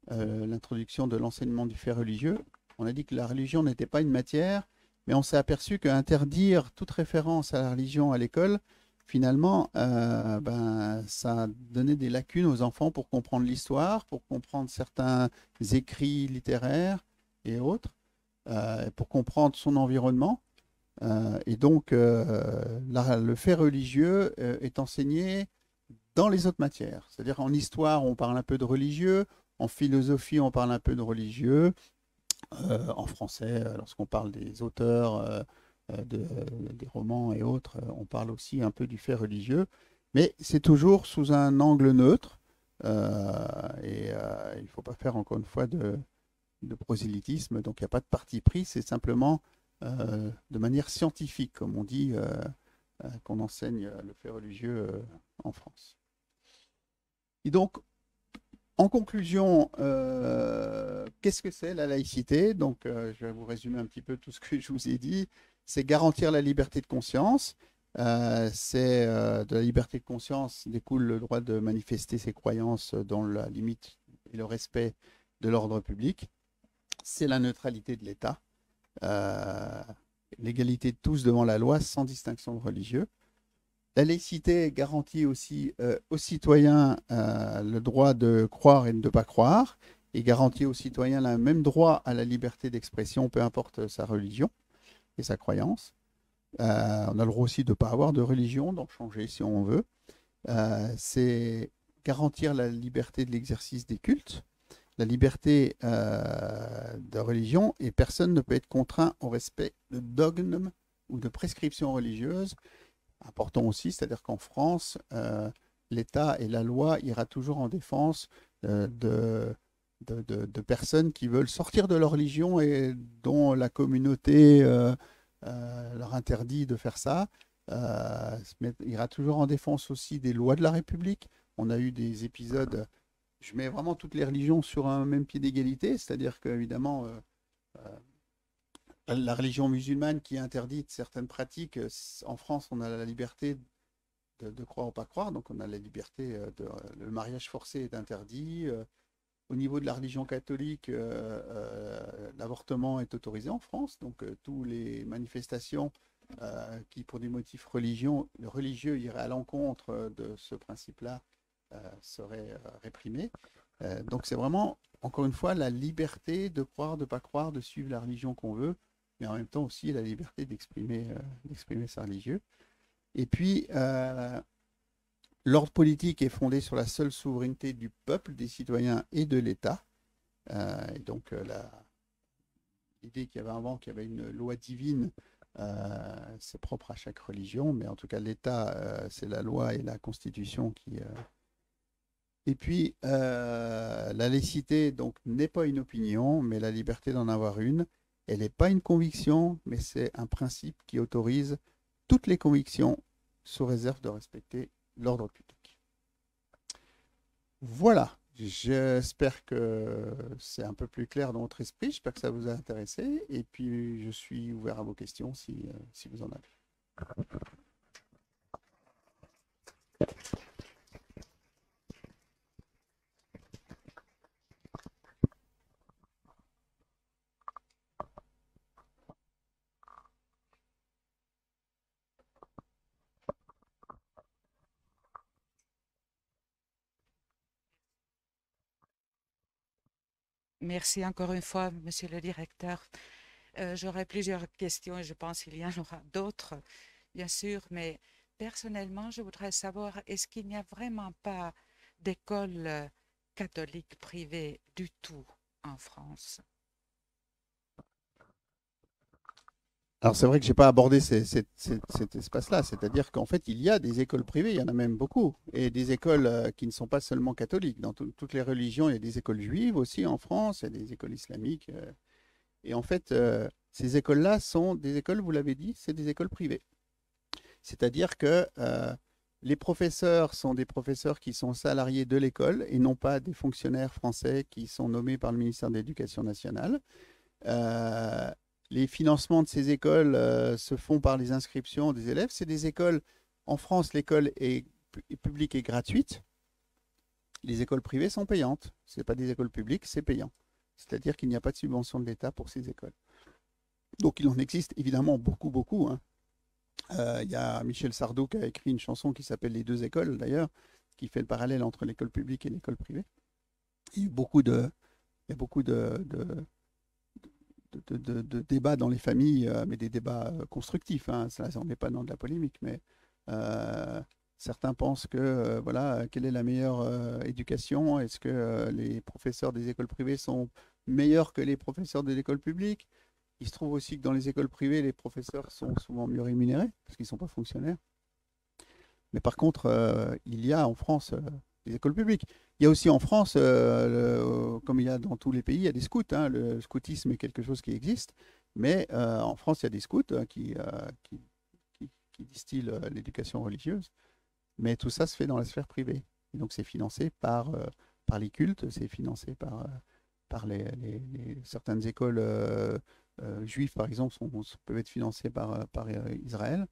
l'introduction de l'enseignement du fait religieux. On a dit que la religion n'était pas une matière, mais on s'est aperçu qu'interdire toute référence à la religion à l'école, finalement, ça donnait des lacunes aux enfants pour comprendre l'histoire, pour comprendre certains écrits littéraires et autres, pour comprendre son environnement. Et donc, le fait religieux est enseigné dans les autres matières. C'est-à-dire en histoire, on parle un peu de religieux, en philosophie, on parle un peu de religieux, en français, lorsqu'on parle des auteurs, des romans et autres, on parle aussi un peu du fait religieux, mais c'est toujours sous un angle neutre, il ne faut pas faire encore une fois de prosélytisme, donc il n'y a pas de parti pris, c'est simplement de manière scientifique, comme on dit, qu'on enseigne le fait religieux en France. Et donc, en conclusion, qu'est-ce que c'est la laïcité? Donc, je vais vous résumer un petit peu tout ce que je vous ai dit. C'est garantir la liberté de conscience. De la liberté de conscience découle le droit de manifester ses croyances dans la limite et le respect de l'ordre public. C'est la neutralité de l'État. L'égalité de tous devant la loi sans distinction de religieux. La laïcité garantit aussi aux citoyens le droit de croire et de ne pas croire, et garantit aux citoyens le même droit à la liberté d'expression, peu importe sa religion et sa croyance. On a le droit aussi de ne pas avoir de religion, d'en changer si on veut. C'est garantir la liberté de l'exercice des cultes, la liberté de religion, et personne ne peut être contraint au respect de dogmes ou de prescriptions religieuses. Important aussi, c'est-à-dire qu'en France, l'État et la loi ira toujours en défense de personnes qui veulent sortir de leur religion et dont la communauté leur interdit de faire ça. Mais ira toujours en défense aussi des lois de la République. On a eu des épisodes, je mets vraiment toutes les religions sur un même pied d'égalité, c'est-à-dire qu'évidemment, la religion musulmane qui interdit certaines pratiques, en France, on a la liberté de croire ou pas croire, donc on a la liberté le mariage forcé est interdit. Au niveau de la religion catholique, l'avortement est autorisé en France, donc toutes les manifestations qui, pour des motifs religieux, iraient à l'encontre de ce principe-là, seraient réprimées. Donc c'est vraiment, encore une fois, la liberté de croire, de ne pas croire, de suivre la religion qu'on veut, mais en même temps aussi la liberté d'exprimer sa religion. Et puis, l'ordre politique est fondé sur la seule souveraineté du peuple, des citoyens et de l'État. Et donc, l'idée qu'il y avait avant, qu'il y avait une loi divine, c'est propre à chaque religion, mais en tout cas, l'État, c'est la loi et la Constitution qui... Et puis, la laïcité donc, n'est pas une opinion, mais la liberté d'en avoir une. Elle n'est pas une conviction, mais c'est un principe qui autorise toutes les convictions sous réserve de respecter l'ordre public. Voilà, j'espère que c'est un peu plus clair dans votre esprit, j'espère que ça vous a intéressé, et puis je suis ouvert à vos questions si vous en avez. Merci encore une fois, monsieur le directeur. J'aurais plusieurs questions et je pense qu'il y en aura d'autres, bien sûr, mais personnellement, je voudrais savoir, est-ce qu'il n'y a vraiment pas d'école catholique privée du tout en France? Alors c'est vrai que je n'ai pas abordé cet espace-là, c'est-à-dire qu'en fait il y a des écoles privées, il y en a même beaucoup, et des écoles qui ne sont pas seulement catholiques. Dans toutes les religions, il y a des écoles juives aussi en France, il y a des écoles islamiques. Et en fait, Ces écoles-là sont des écoles, vous l'avez dit, c'est des écoles privées. C'est-à-dire que les professeurs sont des professeurs qui sont salariés de l'école et non pas des fonctionnaires français qui sont nommés par le ministère de l'Éducation nationale. Euh, les financements de ces écoles se font par les inscriptions des élèves. C'est des écoles, en France, l'école est publique et gratuite. Les écoles privées sont payantes. Ce n'est pas des écoles publiques, c'est payant. C'est-à-dire qu'il n'y a pas de subvention de l'État pour ces écoles. Donc il en existe évidemment beaucoup, beaucoup, hein. Il y a Michel Sardou qui a écrit une chanson qui s'appelle Les deux écoles, d'ailleurs, qui fait le parallèle entre l'école publique et l'école privée. Il y a beaucoup de, il y a beaucoup de débats dans les familles, mais des débats constructifs, hein. Ça, on n'est pas dans de la polémique, mais certains pensent que, voilà, quelle est la meilleure éducation? Est-ce que les professeurs des écoles privées sont meilleurs que les professeurs de l'école publique? Il se trouve aussi que dans les écoles privées, les professeurs sont souvent mieux rémunérés parce qu'ils ne sont pas fonctionnaires. Mais par contre, il y a en France des écoles publiques. Il y a aussi en France, comme il y a dans tous les pays, il y a des scouts, hein. Le scoutisme est quelque chose qui existe. Mais en France, il y a des scouts qui distillent l'éducation religieuse. Mais tout ça se fait dans la sphère privée. Et donc c'est financé par les cultes, c'est financé par certaines écoles juives, par exemple, peuvent être financées par Israël.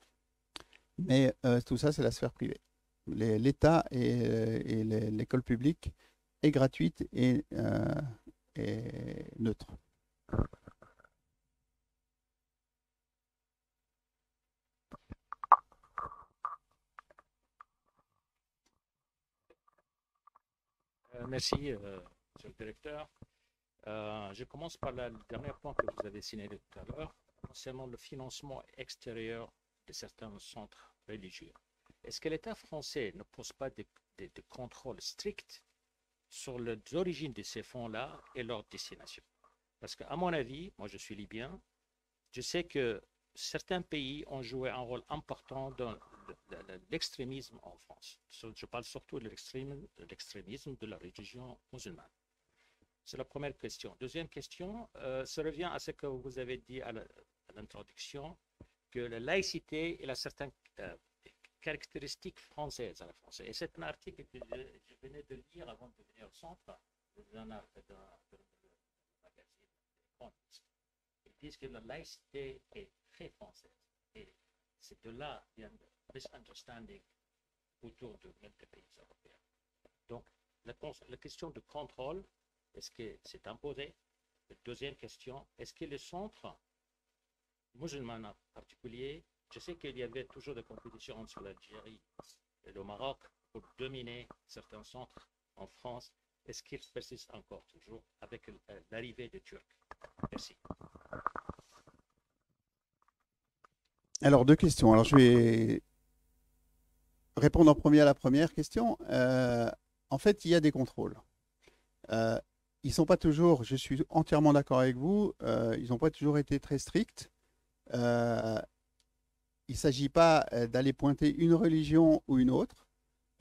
Mais tout ça, c'est la sphère privée. L'État et l'école publique est gratuite et neutre. Merci, monsieur le directeur. Je commence par le dernier point que vous avez signalé tout à l'heure, concernant le financement extérieur de certains centres religieux. Est-ce que l'État français ne pose pas des contrôles stricts sur les origines de ces fonds-là et leur destination? Parce qu'à mon avis, moi je suis libyen, je sais que certains pays ont joué un rôle important dans l'extrémisme en France. Je parle surtout de l'extrémisme de la religion musulmane. C'est la première question. Deuxième question, ça revient à ce que vous avez dit à l'introduction, que la laïcité est certaines caractéristiques françaises à la française. Et c'est un article que je venais de lire avant de venir au centre, d'un magazine. Ils disent que la laïcité est très française. Et c'est de là vient le misunderstanding autour de même des pays européens. Donc, la question de contrôle, est-ce que c'est imposé? La deuxième question, est-ce que les centres musulmans en particulier, je sais qu'il y avait toujours des compétitions entre l'Algérie et le Maroc pour dominer certains centres en France. Est-ce qu'ils persistent encore toujours avec l'arrivée des Turcs? Merci. Alors, deux questions. Alors, je vais répondre en premier à la première question. En fait, il y a des contrôles. Ils ne sont pas toujours, je suis entièrement d'accord avec vous, ils n'ont pas toujours été très stricts. Il ne s'agit pas d'aller pointer une religion ou une autre.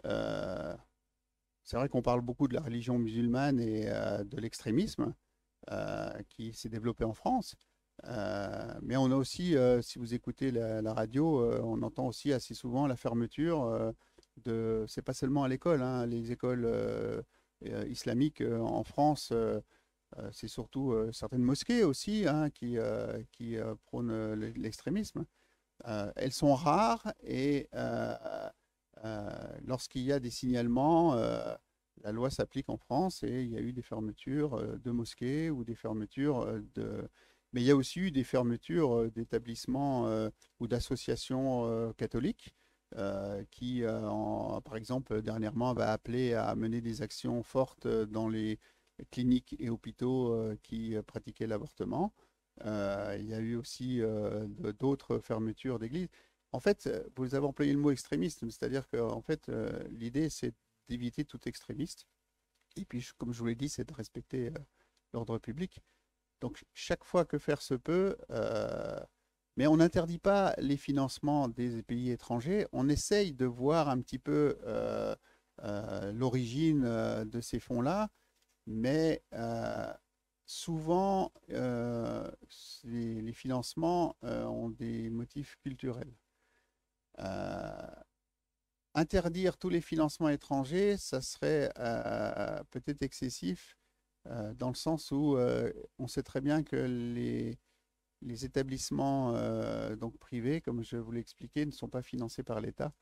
C'est vrai qu'on parle beaucoup de la religion musulmane et de l'extrémisme qui s'est développé en France. Mais on a aussi, si vous écoutez la radio, on entend aussi assez souvent la fermeture c'est pas seulement à l'école, hein, les écoles islamiques en France, c'est surtout certaines mosquées aussi, hein, qui prônent l'extrémisme. Elles sont rares et lorsqu'il y a des signalements, la loi s'applique en France et il y a eu des fermetures de mosquées ou des fermetures Mais il y a aussi eu des fermetures d'établissements ou d'associations catholiques qui, par exemple, dernièrement, avait appelé à mener des actions fortes dans les cliniques et hôpitaux qui pratiquaient l'avortement. Il y a eu aussi d'autres fermetures d'églises. En fait, vous avez employé le mot extrémiste, c'est-à-dire que en fait, l'idée, c'est d'éviter tout extrémiste. Et puis, comme je vous l'ai dit, c'est de respecter l'ordre public. Donc, chaque fois que faire se peut, mais on n'interdit pas les financements des pays étrangers. On essaye de voir un petit peu l'origine de ces fonds-là, mais souvent, les financements ont des motifs culturels. Euh, Interdire tous les financements étrangers, ça serait peut-être excessif, dans le sens où on sait très bien que les établissements donc privés, comme je vous l'ai expliqué, ne sont pas financés par l'État.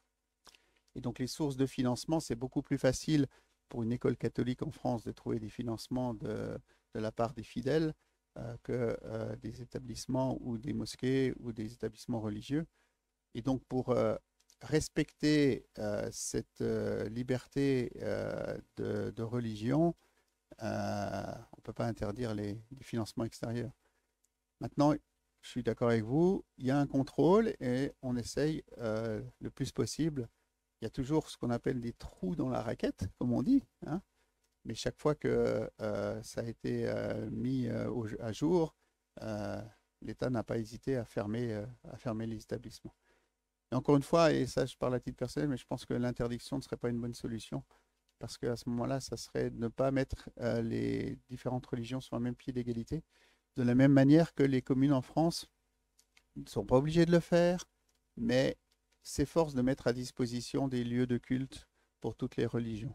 Et donc les sources de financement, c'est beaucoup plus facile pour une école catholique en France de trouver des financements de la part des fidèles que des établissements ou des mosquées ou des établissements religieux. Et donc pour respecter cette liberté de religion, on ne peut pas interdire les financements extérieurs. Maintenant, je suis d'accord avec vous, il y a un contrôle et on essaye le plus possible. Il y a toujours ce qu'on appelle des trous dans la raquette, comme on dit, hein, mais chaque fois que ça a été mis à jour, l'État n'a pas hésité à fermer les établissements. Et encore une fois, et ça je parle à titre personnel, mais je pense que l'interdiction ne serait pas une bonne solution, parce qu'à ce moment-là, ça serait de ne pas mettre les différentes religions sur un même pied d'égalité, de la même manière que les communes en France ne sont pas obligées de le faire, mais s'efforcent de mettre à disposition des lieux de culte pour toutes les religions.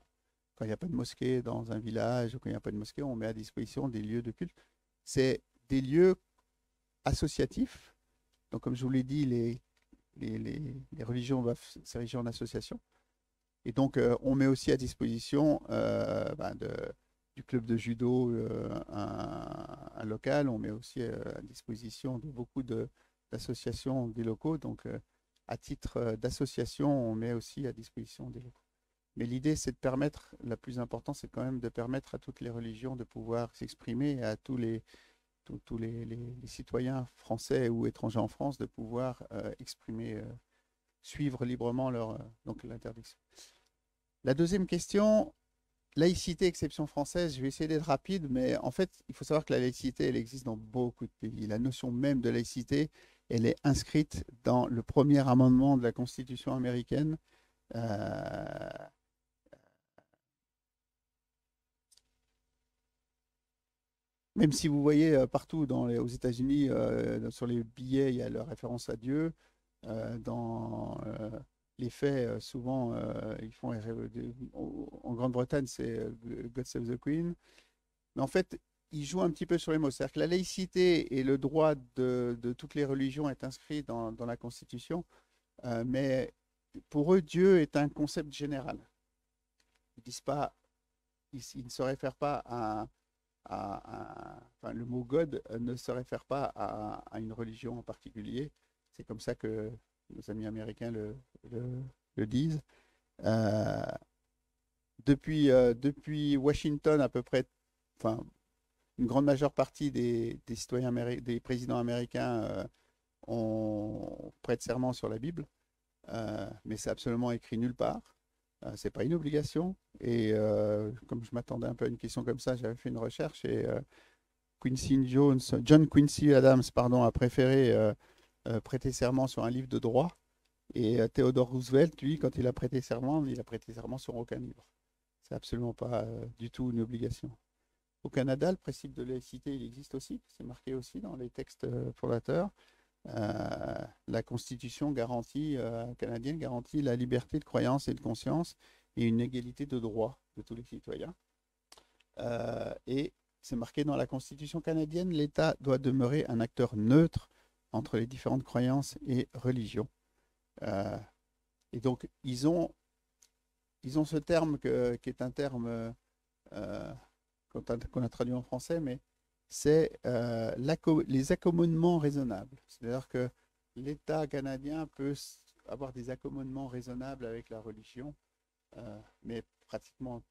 Quand il n'y a pas de mosquée dans un village, ou quand il n'y a pas de mosquée, on met à disposition des lieux de culte. C'est des lieux associatifs. Donc, comme je vous l'ai dit, les religions doivent s'ériger en association. Et donc, on met aussi à disposition du club de judo un local. On met aussi à disposition de beaucoup d'associations des locaux. Donc, à titre d'association, on met aussi à disposition des locaux. Mais l'idée, c'est de permettre, la plus importante, c'est quand même de permettre à toutes les religions de pouvoir s'exprimer et à tous les citoyens français ou étrangers en France de pouvoir exprimer, suivre librement donc l'interdiction. La deuxième question, laïcité, exception française, je vais essayer d'être rapide, mais en fait, il faut savoir que la laïcité, elle existe dans beaucoup de pays. La notion même de laïcité, elle est inscrite dans le premier amendement de la Constitution américaine. Même si vous voyez partout aux États-Unis, sur les billets, il y a la référence à Dieu. Dans les faits, souvent, ils font en Grande-Bretagne, c'est God Save the Queen. Mais en fait, ils jouent un petit peu sur les mots. C'est-à-dire que la laïcité et le droit de toutes les religions est inscrit dans la Constitution, mais pour eux, Dieu est un concept général. Ils disent pas, ils ne se réfèrent pas enfin, le mot God ne se réfère pas à une religion en particulier. C'est comme ça que nos amis américains le disent. Euh, depuis Washington, à peu près, enfin, une grande majeure partie des citoyens des présidents américains prêtent serment sur la Bible, mais c'est absolument écrit nulle part. C'est pas une obligation. Et comme je m'attendais un peu à une question comme ça, j'avais fait une recherche et John Quincy Adams, pardon, a préféré prêter serment sur un livre de droit. Et Theodore Roosevelt, lui, quand il a prêté serment sur aucun livre. C'est absolument pas du tout une obligation. Au Canada, le principe de laïcité, il existe aussi. C'est marqué aussi dans les textes fondateurs. La Constitution canadienne garantit la liberté de croyance et de conscience et une égalité de droits de tous les citoyens. Et c'est marqué dans la Constitution canadienne, l'État doit demeurer un acteur neutre entre les différentes croyances et religions. Et donc, ils ont ce terme qui est un terme qu'on a traduit en français, mais c'est les accommodements raisonnables. C'est-à-dire que l'État canadien peut avoir des accommodements raisonnables avec la religion, mais pratiquement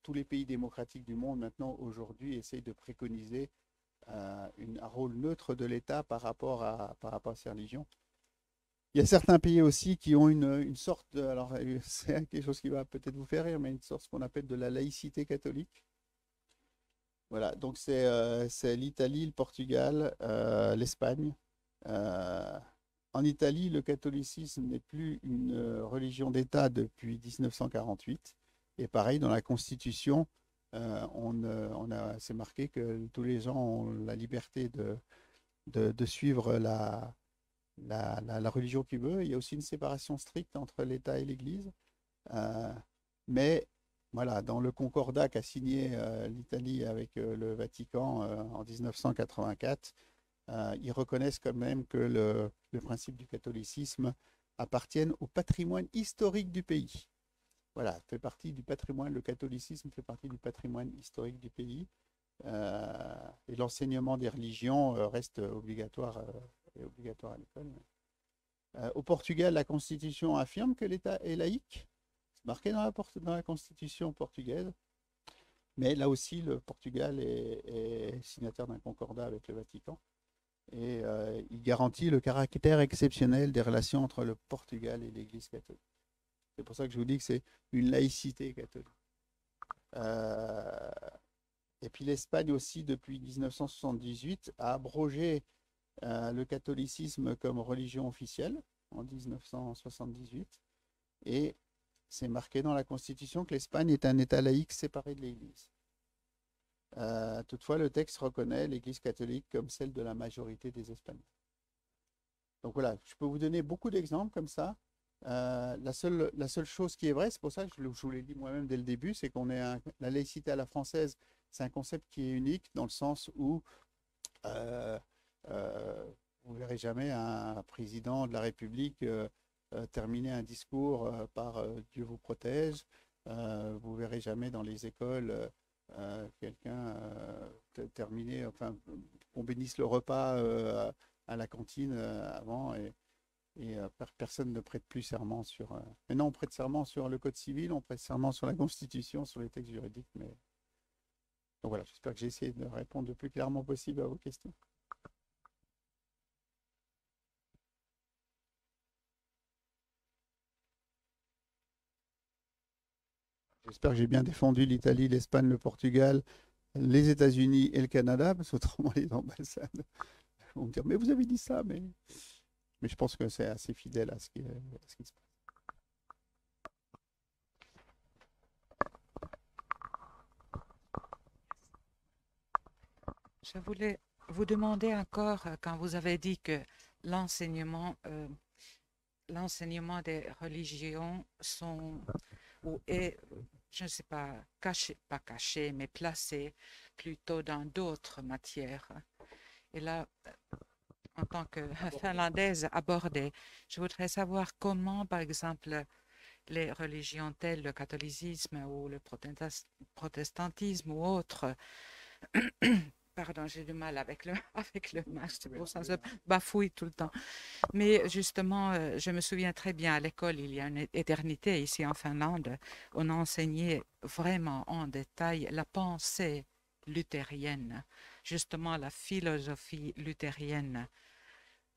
tous les pays démocratiques du monde maintenant, aujourd'hui, essayent de préconiser un rôle neutre de l'État par rapport à ces religions. Il y a certains pays aussi qui ont une sorte de, alors c'est quelque chose qui va peut-être vous faire rire, mais une sorte qu'on appelle de la laïcité catholique. Voilà, donc c'est l'Italie, le Portugal, l'Espagne. En Italie, le catholicisme n'est plus une religion d'État depuis 1948. Et pareil, dans la Constitution, c'est marqué que tous les gens ont la liberté de suivre la religion qu'ils veulent. Il y a aussi une séparation stricte entre l'État et l'Église. Mais voilà, dans le concordat qu'a signé l'Italie avec le Vatican en 1984, ils reconnaissent quand même que le principe du catholicisme appartienne au patrimoine historique du pays. Voilà, fait partie du patrimoine, le catholicisme fait partie du patrimoine historique du pays. Et l'enseignement des religions reste obligatoire, obligatoire à l'école. Au Portugal, la Constitution affirme que l'État est laïque. C'est marqué dans la Constitution portugaise. Mais là aussi, le Portugal est signataire d'un concordat avec le Vatican. Et il garantit le caractère exceptionnel des relations entre le Portugal et l'Église catholique. C'est pour ça que je vous dis que c'est une laïcité catholique. Et puis l'Espagne aussi, depuis 1978, a abrogé le catholicisme comme religion officielle en 1978. Et c'est marqué dans la Constitution que l'Espagne est un État laïque séparé de l'Église. Toutefois, le texte reconnaît l'Église catholique comme celle de la majorité des Espagnols. Donc voilà, je peux vous donner beaucoup d'exemples comme ça. La seule chose qui est vraie, c'est pour ça que je vous l'ai dit moi-même dès le début, c'est qu'on est la laïcité à la française, c'est un concept qui est unique dans le sens où vous ne verrez jamais un président de la République terminer un discours par Dieu vous protège. Vous ne verrez jamais dans les écoles quelqu'un terminer, enfin, qu'on bénisse le repas à la cantine avant et personne ne prête plus serment sur. Maintenant, on prête serment sur le Code civil, on prête serment sur la Constitution, sur les textes juridiques. Mais donc voilà, j'espère que j'ai essayé de répondre le plus clairement possible à vos questions. J'espère que j'ai bien défendu l'Italie, l'Espagne, le Portugal, les États-Unis et le Canada, parce qu'autrement les ambassades vont me dire mais vous avez dit ça, mais je pense que c'est assez fidèle à ce qui se passe. Je voulais vous demander encore, quand vous avez dit que l'enseignement des religions sont ou est, je ne sais pas, pas caché, mais placé plutôt dans d'autres matières. Et là, en tant que finlandaise abordée, je voudrais savoir comment, par exemple, les religions telles le catholicisme ou le protestantisme ou autres, pardon, j'ai du mal avec le masque, c'est pour ça que je bafouille tout le temps. Mais justement, je me souviens très bien à l'école, il y a une éternité ici en Finlande, on a enseigné vraiment en détail la pensée luthérienne, justement la philosophie luthérienne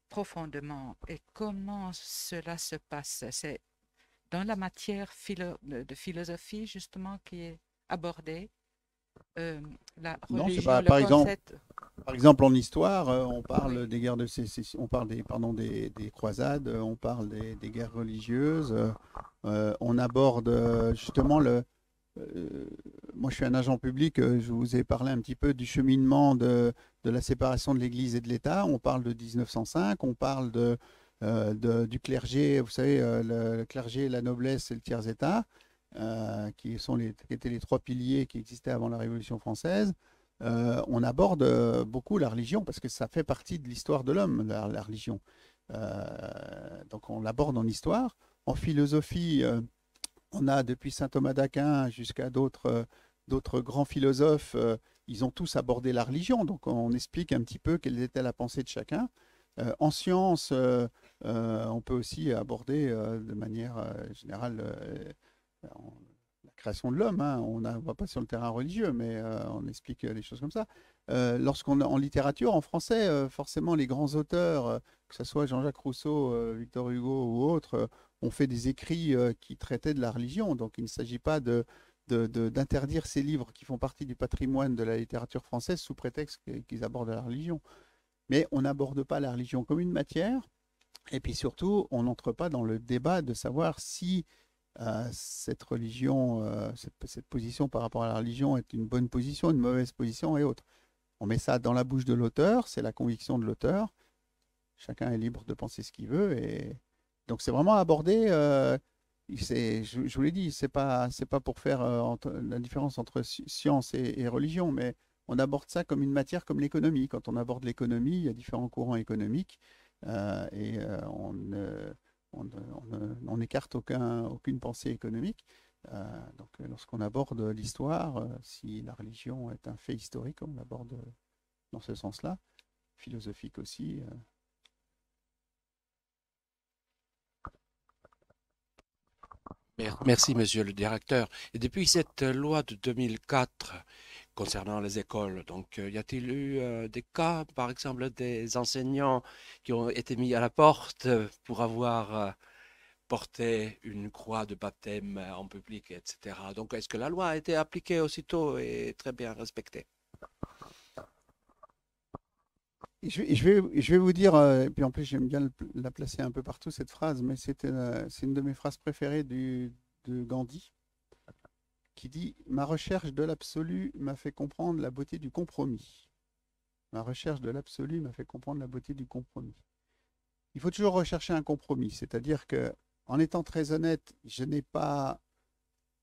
profondément. Et comment cela se passe? C'est dans la matière de philosophie justement qui est abordée. La Non, c'est religion, pas, le concept. par exemple, en histoire, on parle des guerres de sécession, on parle des croisades, on parle des guerres religieuses, on aborde justement moi, je suis un agent public, je vous ai parlé un petit peu du cheminement de la séparation de l'Église et de l'État. On parle de 1905, on parle du clergé, vous savez, le clergé, la noblesse et le tiers-État, qui étaient les trois piliers qui existaient avant la Révolution française. On aborde beaucoup la religion parce que ça fait partie de l'histoire de l'homme, la religion. Donc on l'aborde en histoire. En philosophie, on a depuis saint Thomas d'Aquin jusqu'à d'autres grands philosophes, ils ont tous abordé la religion. Donc on explique un petit peu quelle était la pensée de chacun. En sciences, on peut aussi aborder de manière générale la création de l'homme. Hein. On ne va pas sur le terrain religieux, mais on explique des choses comme ça. Lorsqu'on en littérature, en français, forcément les grands auteurs, que ce soit Jean-Jacques Rousseau, Victor Hugo ou autres, ont fait des écrits qui traitaient de la religion. Donc il ne s'agit pas d'interdire ces livres qui font partie du patrimoine de la littérature française sous prétexte qu'ils abordent la religion. Mais on n'aborde pas la religion comme une matière. Et puis surtout, on n'entre pas dans le débat de savoir si cette religion, cette position par rapport à la religion est une bonne position, une mauvaise position et autres. On met ça dans la bouche de l'auteur, c'est la conviction de l'auteur. Chacun est libre de penser ce qu'il veut. Et donc c'est vraiment abordé. Je vous l'ai dit, c'est pas pour faire la différence entre science et religion, mais on aborde ça comme une matière comme l'économie. Quand on aborde l'économie, il y a différents courants économiques on n'écarte aucune pensée économique. Donc, lorsqu'on aborde l'histoire, si la religion est un fait historique, on l'aborde dans ce sens-là, philosophique aussi. Merci, monsieur le directeur. Et depuis cette loi de 2004 concernant les écoles, donc y a-t-il eu des cas, par exemple, des enseignants qui ont été mis à la porte pour avoir porté une croix de baptême en public, etc. Donc, est-ce que la loi a été appliquée aussitôt et très bien respectée? Je vais vous dire, et puis en plus j'aime bien la placer un peu partout cette phrase, mais c'est une de mes phrases préférées de Gandhi, qui dit: Ma recherche de l'absolu m'a fait comprendre la beauté du compromis. Ma recherche de l'absolu m'a fait comprendre la beauté du compromis. Il faut toujours rechercher un compromis, c'est-à-dire que, en étant très honnête, je n'ai pas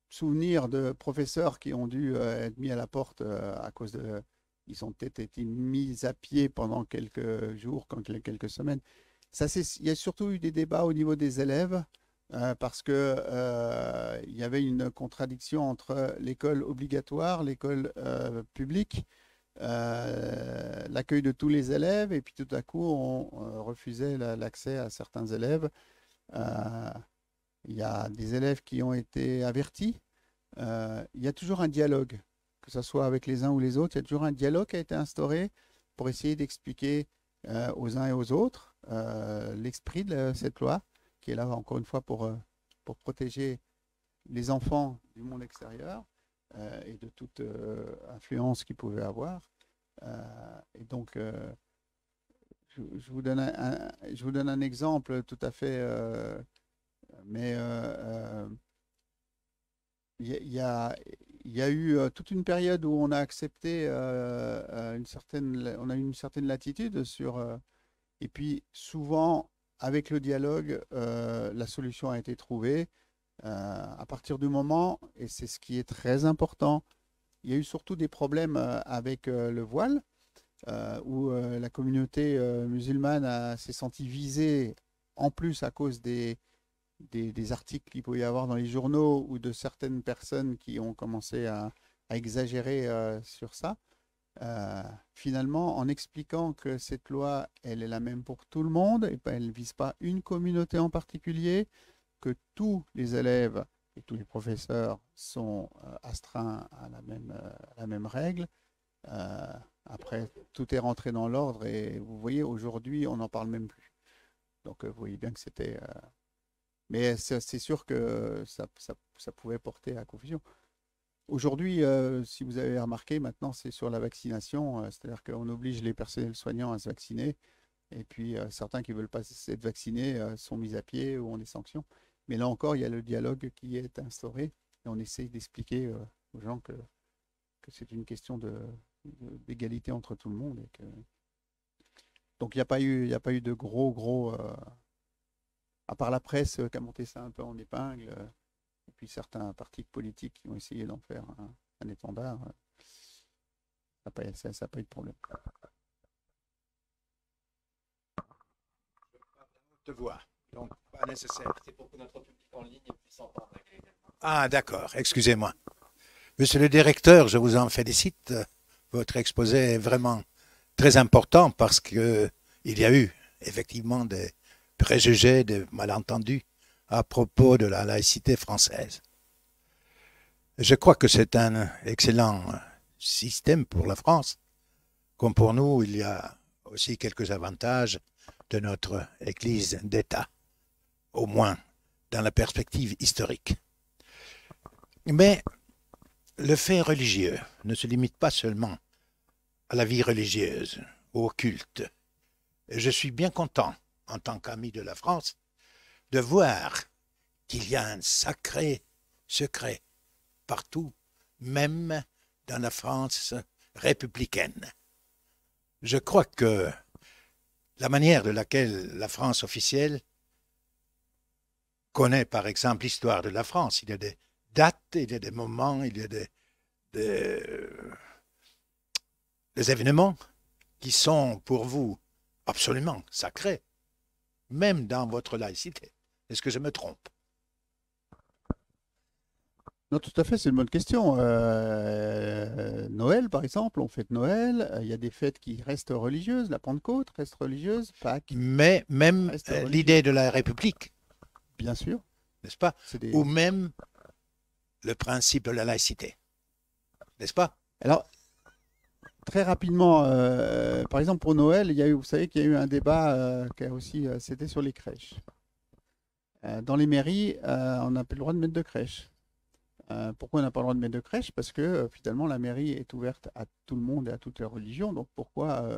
souvenir de professeurs qui ont dû être mis à la porte à cause de. Ils ont peut-être été mis à pied pendant quelques jours, quelques semaines. Il y a surtout eu des débats au niveau des élèves parce que il y avait une contradiction entre l'école obligatoire, l'école publique, l'accueil de tous les élèves, et puis tout à coup, on refusait l'accès à certains élèves. Il y a des élèves qui ont été avertis. Il y a toujours un dialogue, que ce soit avec les uns ou les autres. Il y a toujours un dialogue qui a été instauré pour essayer d'expliquer aux uns et aux autres l'esprit de cette loi, qui est là encore une fois pour protéger les enfants du monde extérieur et de toute influence qu'ils pouvaient avoir. Et donc, je vous donne un exemple tout à fait, mais il y a eu toute une période où on a accepté on a eu une certaine latitude sur, et puis souvent avec le dialogue, la solution a été trouvée. À partir du moment, et c'est ce qui est très important, il y a eu surtout des problèmes avec le voile, où la communauté musulmane s'est sentie visée en plus à cause des articles qu'il pouvait y avoir dans les journaux ou de certaines personnes qui ont commencé à exagérer sur ça. Finalement, en expliquant que cette loi, elle est la même pour tout le monde, et elle ne vise pas une communauté en particulier, que tous les élèves et tous les professeurs sont astreints à la même règle. Après, tout est rentré dans l'ordre et vous voyez, aujourd'hui, on n'en parle même plus. Donc, vous voyez bien que c'était... Mais c'est sûr que ça pouvait porter à confusion. Aujourd'hui, si vous avez remarqué, maintenant, c'est sur la vaccination, c'est-à-dire qu'on oblige les personnels soignants à se vacciner, et puis certains qui ne veulent pas être vaccinés sont mis à pied ou ont des sanctions. Mais là encore, il y a le dialogue qui est instauré, et on essaye d'expliquer aux gens que c'est une question d'égalité entre tout le monde. Donc, il n'y a pas eu de gros... à part la presse qui a monté ça un peu en épingle, et puis certains partis politiques qui ont essayé d'en faire un étendard, ça n'a pas eu de problème. De voix, donc pas nécessaire. C'est pour que notre public en ligne puisse entendre. Ah, d'accord, excusez-moi. Monsieur le directeur, je vous en félicite. Votre exposé est vraiment très important parce qu'il y a eu effectivement des préjugés, des malentendus à propos de la laïcité française. Je crois que c'est un excellent système pour la France. Comme pour nous, il y a aussi quelques avantages de notre Église d'État, au moins dans la perspective historique. Mais le fait religieux ne se limite pas seulement à la vie religieuse, au culte. Et je suis bien content, en tant qu'ami de la France, de voir qu'il y a un sacré secret partout, même dans la France républicaine. Je crois que la manière de laquelle la France officielle connaît, par exemple, l'histoire de la France, il y a des dates, il y a des moments, il y a des événements qui sont pour vous absolument sacrés, même dans votre laïcité. Est-ce que je me trompe? Non, tout à fait, c'est une bonne question. Noël, par exemple, on fête Noël. Il y a des fêtes qui restent religieuses. La Pentecôte reste religieuse. Pâques Mais même reste religieuse. l'idée de la République, Bien sûr. n'est-ce pas? C'est des... Ou même le principe de la laïcité, n'est-ce pas? Alors, très rapidement, par exemple, pour Noël, il y a eu, vous savez qu'il y a eu un débat qui a aussi, c'était sur les crèches. Dans les mairies, on n'a plus le droit de mettre de crèche. Pourquoi on n'a pas le droit de mettre de crèche? Parce que finalement, la mairie est ouverte à tout le monde et à toutes les religions. Donc pourquoi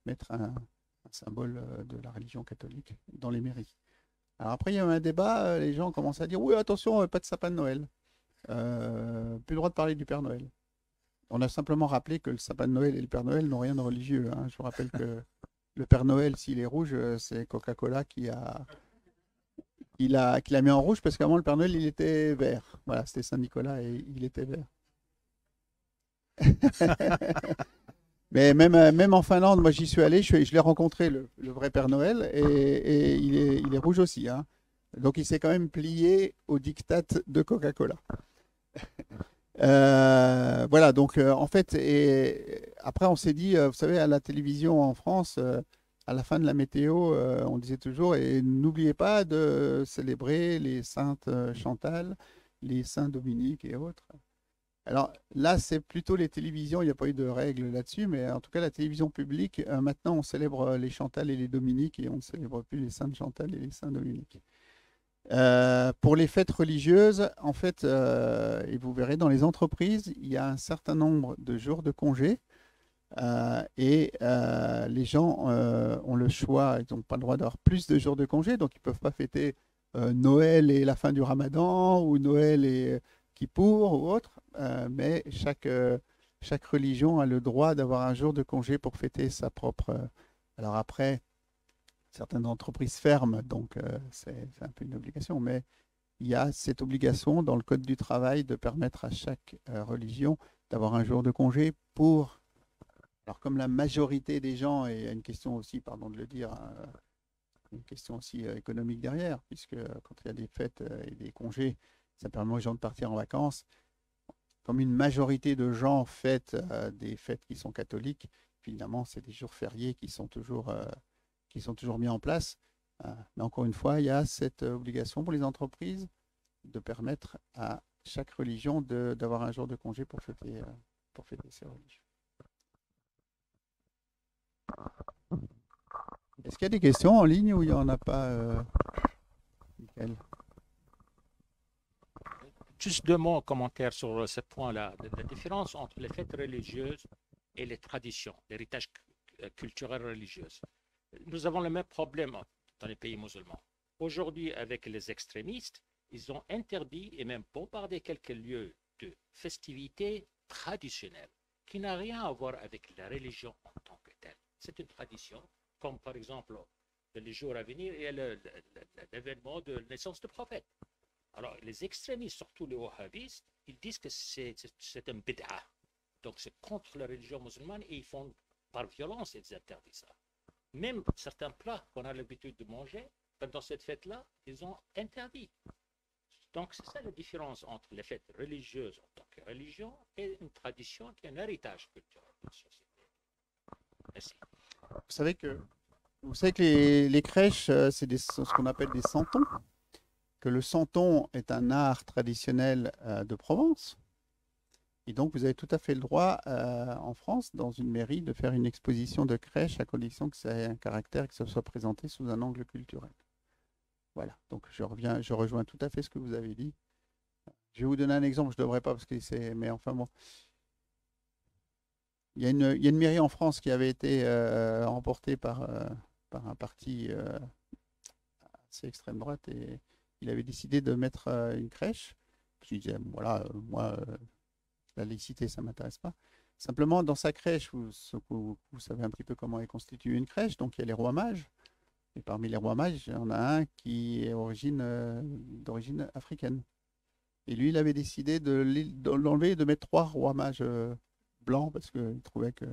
mettre un symbole de la religion catholique dans les mairies? Alors après, il y a eu un débat, les gens commencent à dire, oui, attention, pas de sapin de Noël. Plus le droit de parler du Père Noël. On a simplement rappelé que le sapin de Noël et le Père Noël n'ont rien de religieux, hein. Je vous rappelle que le Père Noël, s'il est rouge, c'est Coca-Cola qui l'a mis en rouge parce qu'avant le Père Noël il était vert. Voilà, c'était Saint-Nicolas et il était vert. Mais même en Finlande, moi j'y suis allé, je l'ai rencontré le vrai Père Noël et il est rouge aussi, hein. Donc il s'est quand même plié au diktat de Coca-Cola. Voilà, donc en fait, et après on s'est dit, vous savez, à la télévision en France, à la fin de la météo, on disait toujours, et n'oubliez pas de célébrer les saintes Chantal, les saints Dominique et autres. Alors là, c'est plutôt les télévisions, il n'y a pas eu de règles là-dessus, mais en tout cas, la télévision publique, maintenant, on célèbre les Chantal et les Dominique, et on ne célèbre plus les saintes Chantal et les saints Dominique. Pour les fêtes religieuses, en fait, et vous verrez dans les entreprises, il y a un certain nombre de jours de congé et les gens ont le choix, ils n'ont pas le droit d'avoir plus de jours de congé, donc ils ne peuvent pas fêter Noël et la fin du Ramadan ou Noël et Kippour ou autre, mais chaque religion a le droit d'avoir un jour de congé pour fêter sa propre. Alors après, certaines entreprises ferment, donc c'est un peu une obligation, mais il y a cette obligation dans le Code du travail de permettre à chaque religion d'avoir un jour de congé pour... Alors comme la majorité des gens, et il y a une question aussi, pardon de le dire, une question aussi économique derrière, puisque quand il y a des fêtes et des congés, ça permet aux gens de partir en vacances. Comme une majorité de gens fêtent des fêtes qui sont catholiques, finalement, c'est des jours fériés qui sont toujours mis en place. Mais encore une fois, il y a cette obligation pour les entreprises de permettre à chaque religion d'avoir un jour de congé pour fêter ses religions. Est-ce qu'il y a des questions en ligne ou il n'y en a pas, Michael? Juste deux mots en commentaire sur ce point-là. La différence entre les fêtes religieuses et les traditions, l'héritage culturel religieux. Nous avons le même problème dans les pays musulmans. Aujourd'hui, avec les extrémistes, ils ont interdit et même bombardé quelques lieux de festivités traditionnelles qui n'ont rien à voir avec la religion en tant que telle. C'est une tradition, comme par exemple, les jours à venir, il y a l'événement de la naissance du prophète. Alors, les extrémistes, surtout les wahhabistes, ils disent que c'est un bid'a. Donc, c'est contre la religion musulmane et ils font, par violence, ils interdisent ça. Même certains plats qu'on a l'habitude de manger, pendant cette fête-là, ils ont interdit. Donc, c'est ça la différence entre les fêtes religieuses en tant que religion et une tradition qui est un héritage culturel de la société. Merci. Vous savez que les crèches, c'est ce qu'on appelle des santons. Que le santon est un art traditionnel de Provence. Et donc, vous avez tout à fait le droit, en France, dans une mairie, de faire une exposition de crèche à condition que ça ait un caractère et que ça soit présenté sous un angle culturel. Voilà. Donc, je rejoins tout à fait ce que vous avez dit. Je vais vous donner un exemple, je ne devrais pas, parce que c'est... Mais enfin bon. Il y a une mairie en France qui avait été remportée par un parti assez extrême droite et il avait décidé de mettre une crèche. Je lui disais, voilà, moi, la laïcité, ça ne m'intéresse pas. Simplement, dans sa crèche, vous savez un petit peu comment est constituée une crèche, donc il y a les rois mages. Et parmi les rois mages, il y en a un qui est d'origine africaine. Et lui, il avait décidé de l'enlever et de mettre 3 rois mages blancs parce qu'il trouvait que,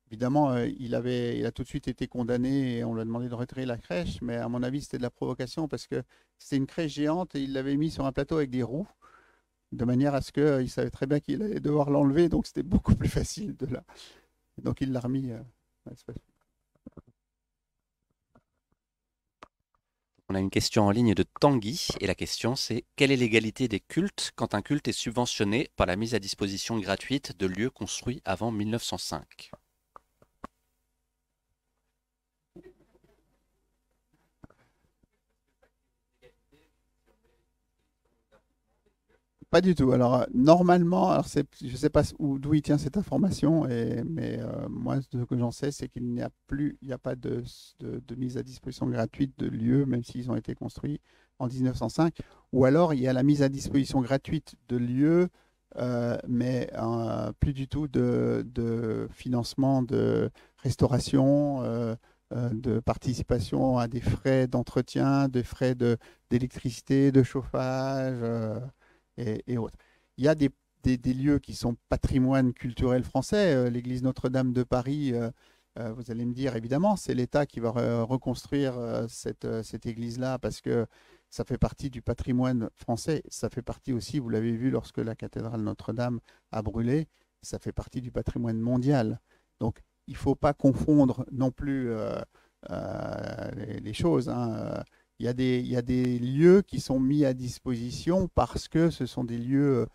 évidemment, il a tout de suite été condamné et on lui a demandé de retirer la crèche. Mais à mon avis, c'était de la provocation parce que c'était une crèche géante et il l'avait mis sur un plateau avec des roues de manière à ce qu'il savait très bien qu'il allait devoir l'enlever. Donc, c'était beaucoup plus facile de là. Donc, il l'a remis. On a une question en ligne de Tanguy et la question c'est quelle est l'égalité des cultes quand un culte est subventionné par la mise à disposition gratuite de lieux construits avant 1905? Pas du tout. Alors, normalement, je ne sais pas d'où il tient cette information, mais moi, ce que j'en sais, c'est qu'il n'y a plus, il n'y a pas de mise à disposition gratuite de lieux, même s'ils ont été construits en 1905. Ou alors, il y a la mise à disposition gratuite de lieux, mais plus du tout de financement de restauration, de participation à des frais d'entretien, des frais d'électricité, de chauffage. Et autres. Il y a des lieux qui sont patrimoine culturel français. L'église Notre-Dame de Paris, vous allez me dire, évidemment, c'est l'État qui va reconstruire cette église-là parce que ça fait partie du patrimoine français. Ça fait partie aussi, vous l'avez vu lorsque la cathédrale Notre-Dame a brûlé, ça fait partie du patrimoine mondial. Donc, il ne faut pas confondre non plus les choses, hein. Il y a des lieux qui sont mis à disposition parce que ce sont des lieux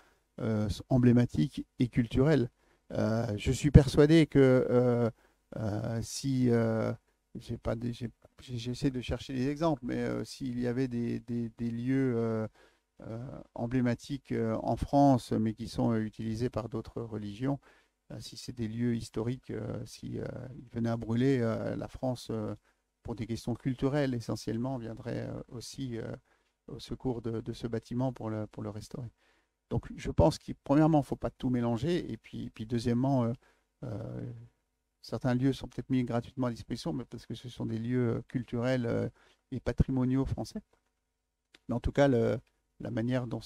emblématiques et culturels. Je suis persuadé que si j'essaie de chercher des exemples, mais s'il y avait des lieux emblématiques en France, mais qui sont utilisés par d'autres religions, si c'est des lieux historiques, si ils venaient à brûler, la France pour des questions culturelles essentiellement, viendrait aussi au secours de ce bâtiment pour le restaurer. Donc je pense que premièrement, il ne faut pas tout mélanger, et puis deuxièmement, certains lieux sont peut-être mis gratuitement à disposition, mais parce que ce sont des lieux culturels et patrimoniaux français. Mais en tout cas, la manière dont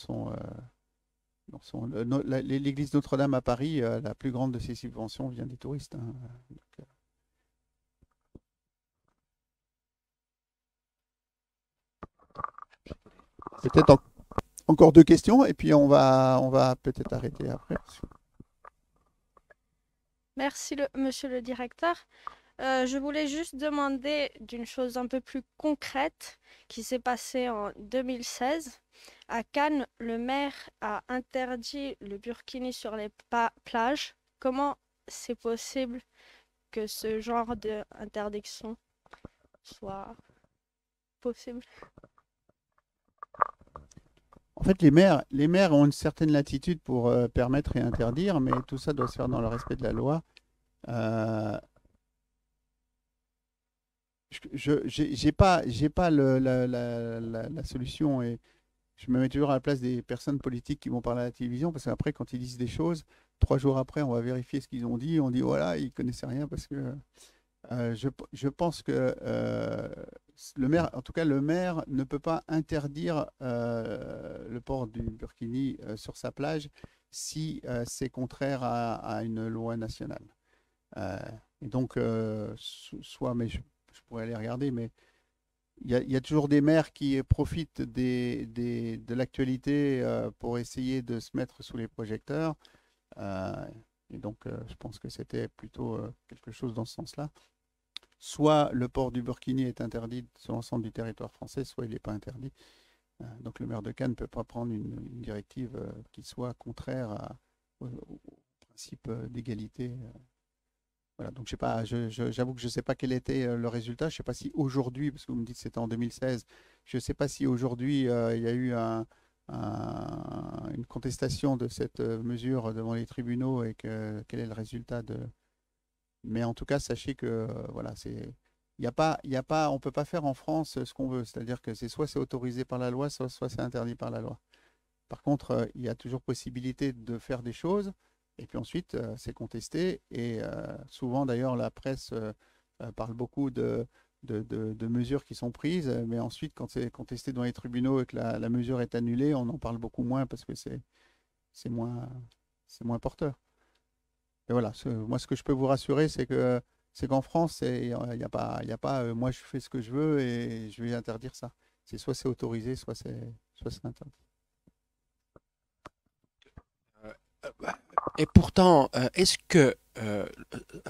l'église Notre-Dame à Paris, la plus grande de ses subventions vient des touristes, hein. Donc, peut-être encore 2 questions et puis on va peut-être arrêter après. Merci, monsieur le directeur. Je voulais juste demander d'une chose un peu plus concrète qui s'est passée en 2016. À Cannes, le maire a interdit le burkini sur les plages. Comment c'est possible que ce genre d'interdiction soit possible? En fait, les maires ont une certaine latitude pour permettre et interdire, mais tout ça doit se faire dans le respect de la loi. J'ai pas la solution et je me mets toujours à la place des personnes politiques qui vont parler à la télévision parce qu'après, quand ils disent des choses, 3 jours après, on va vérifier ce qu'ils ont dit. On dit voilà, ils connaissaient rien parce que je pense que le maire, en tout cas, le maire ne peut pas interdire le port du burkini sur sa plage si c'est contraire à une loi nationale. Et donc, mais je pourrais aller regarder, mais il y a toujours des maires qui profitent de l'actualité pour essayer de se mettre sous les projecteurs. Et donc, je pense que c'était plutôt quelque chose dans ce sens-là. Soit le port du burkini est interdit sur l'ensemble du territoire français, soit il n'est pas interdit. Donc le maire de Cannes ne peut pas prendre une directive qui soit contraire au principe d'égalité. Voilà, donc j'avoue que je ne sais pas quel était le résultat. Je ne sais pas si aujourd'hui, parce que vous me dites que c'était en 2016, je ne sais pas si aujourd'hui il y a eu une contestation de cette mesure devant les tribunaux et quel est le résultat de... Mais en tout cas, sachez que voilà, on peut pas faire en France ce qu'on veut. C'est-à-dire que soit c'est autorisé par la loi, soit c'est interdit par la loi. Par contre, il y a toujours possibilité de faire des choses, et puis ensuite, c'est contesté. Et souvent, d'ailleurs, la presse parle beaucoup de mesures qui sont prises, mais ensuite, quand c'est contesté dans les tribunaux et que la mesure est annulée, on en parle beaucoup moins parce que c'est moins porteur. Et voilà, moi, ce que je peux vous rassurer, c'est qu'en France, il n'y a pas moi, je fais ce que je veux et je vais interdire ça. Soit c'est autorisé, soit c'est interdit. Et pourtant, est-ce que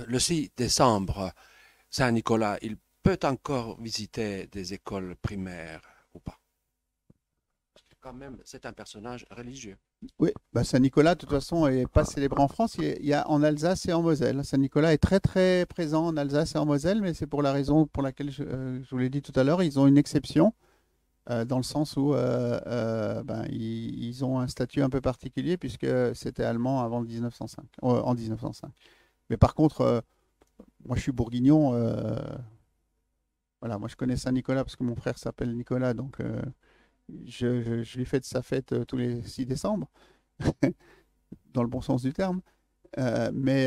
le 6 décembre, Saint-Nicolas, il peut encore visiter des écoles primaires ou pas? Parce que quand même, c'est un personnage religieux. Oui, Saint-Nicolas, de toute façon, n'est pas célébré en France. Il y a en Alsace et en Moselle. Saint-Nicolas est très, très présent en Alsace et en Moselle, mais c'est pour la raison pour laquelle je vous l'ai dit tout à l'heure, ils ont une exception, dans le sens où ils ont un statut un peu particulier, puisque c'était allemand avant le 1905, en 1905. Mais par contre, moi, je suis bourguignon. Voilà, moi, je connais Saint-Nicolas parce que mon frère s'appelle Nicolas, donc je lui fais de sa fête tous les 6 décembre, dans le bon sens du terme. Mais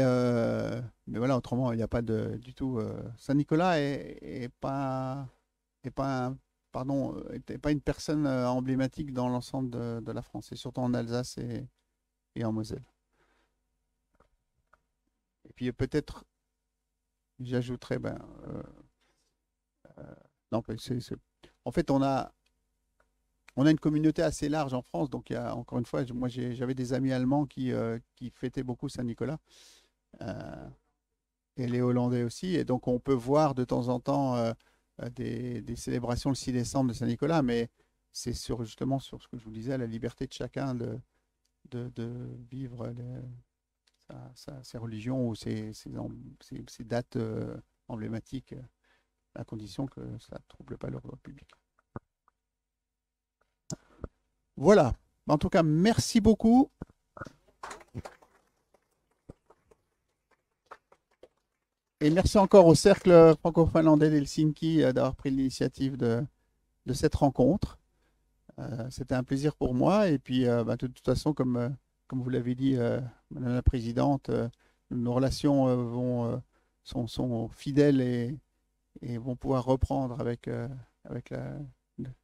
voilà, autrement, il n'y a pas du tout. Saint-Nicolas est pas, était pas une personne emblématique dans l'ensemble de la France, et surtout en Alsace et en Moselle. Et puis peut-être, j'ajouterais, non, en fait, on a une communauté assez large en France, donc encore une fois, moi j'avais des amis allemands qui fêtaient beaucoup Saint-Nicolas, et les Hollandais aussi, et donc on peut voir de temps en temps des célébrations le 6 décembre de Saint-Nicolas, mais c'est justement sur ce que je vous disais, la liberté de chacun de vivre ses religions ou ses dates emblématiques, à condition que ça ne trouble pas l'ordre public. Voilà. En tout cas, merci beaucoup. Et merci encore au Cercle franco-finlandais d'Helsinki d'avoir pris l'initiative de cette rencontre. C'était un plaisir pour moi. Et puis, de toute façon, comme vous l'avez dit, Madame la Présidente, nos relations sont fidèles et vont pouvoir reprendre avec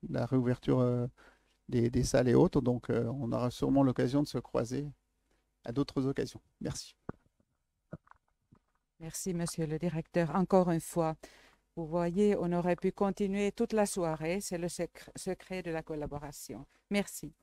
la réouverture des salles et autres. Donc, on aura sûrement l'occasion de se croiser à d'autres occasions. Merci. Merci, Monsieur le Directeur. Encore une fois, vous voyez, on aurait pu continuer toute la soirée. C'est le secret de la collaboration. Merci.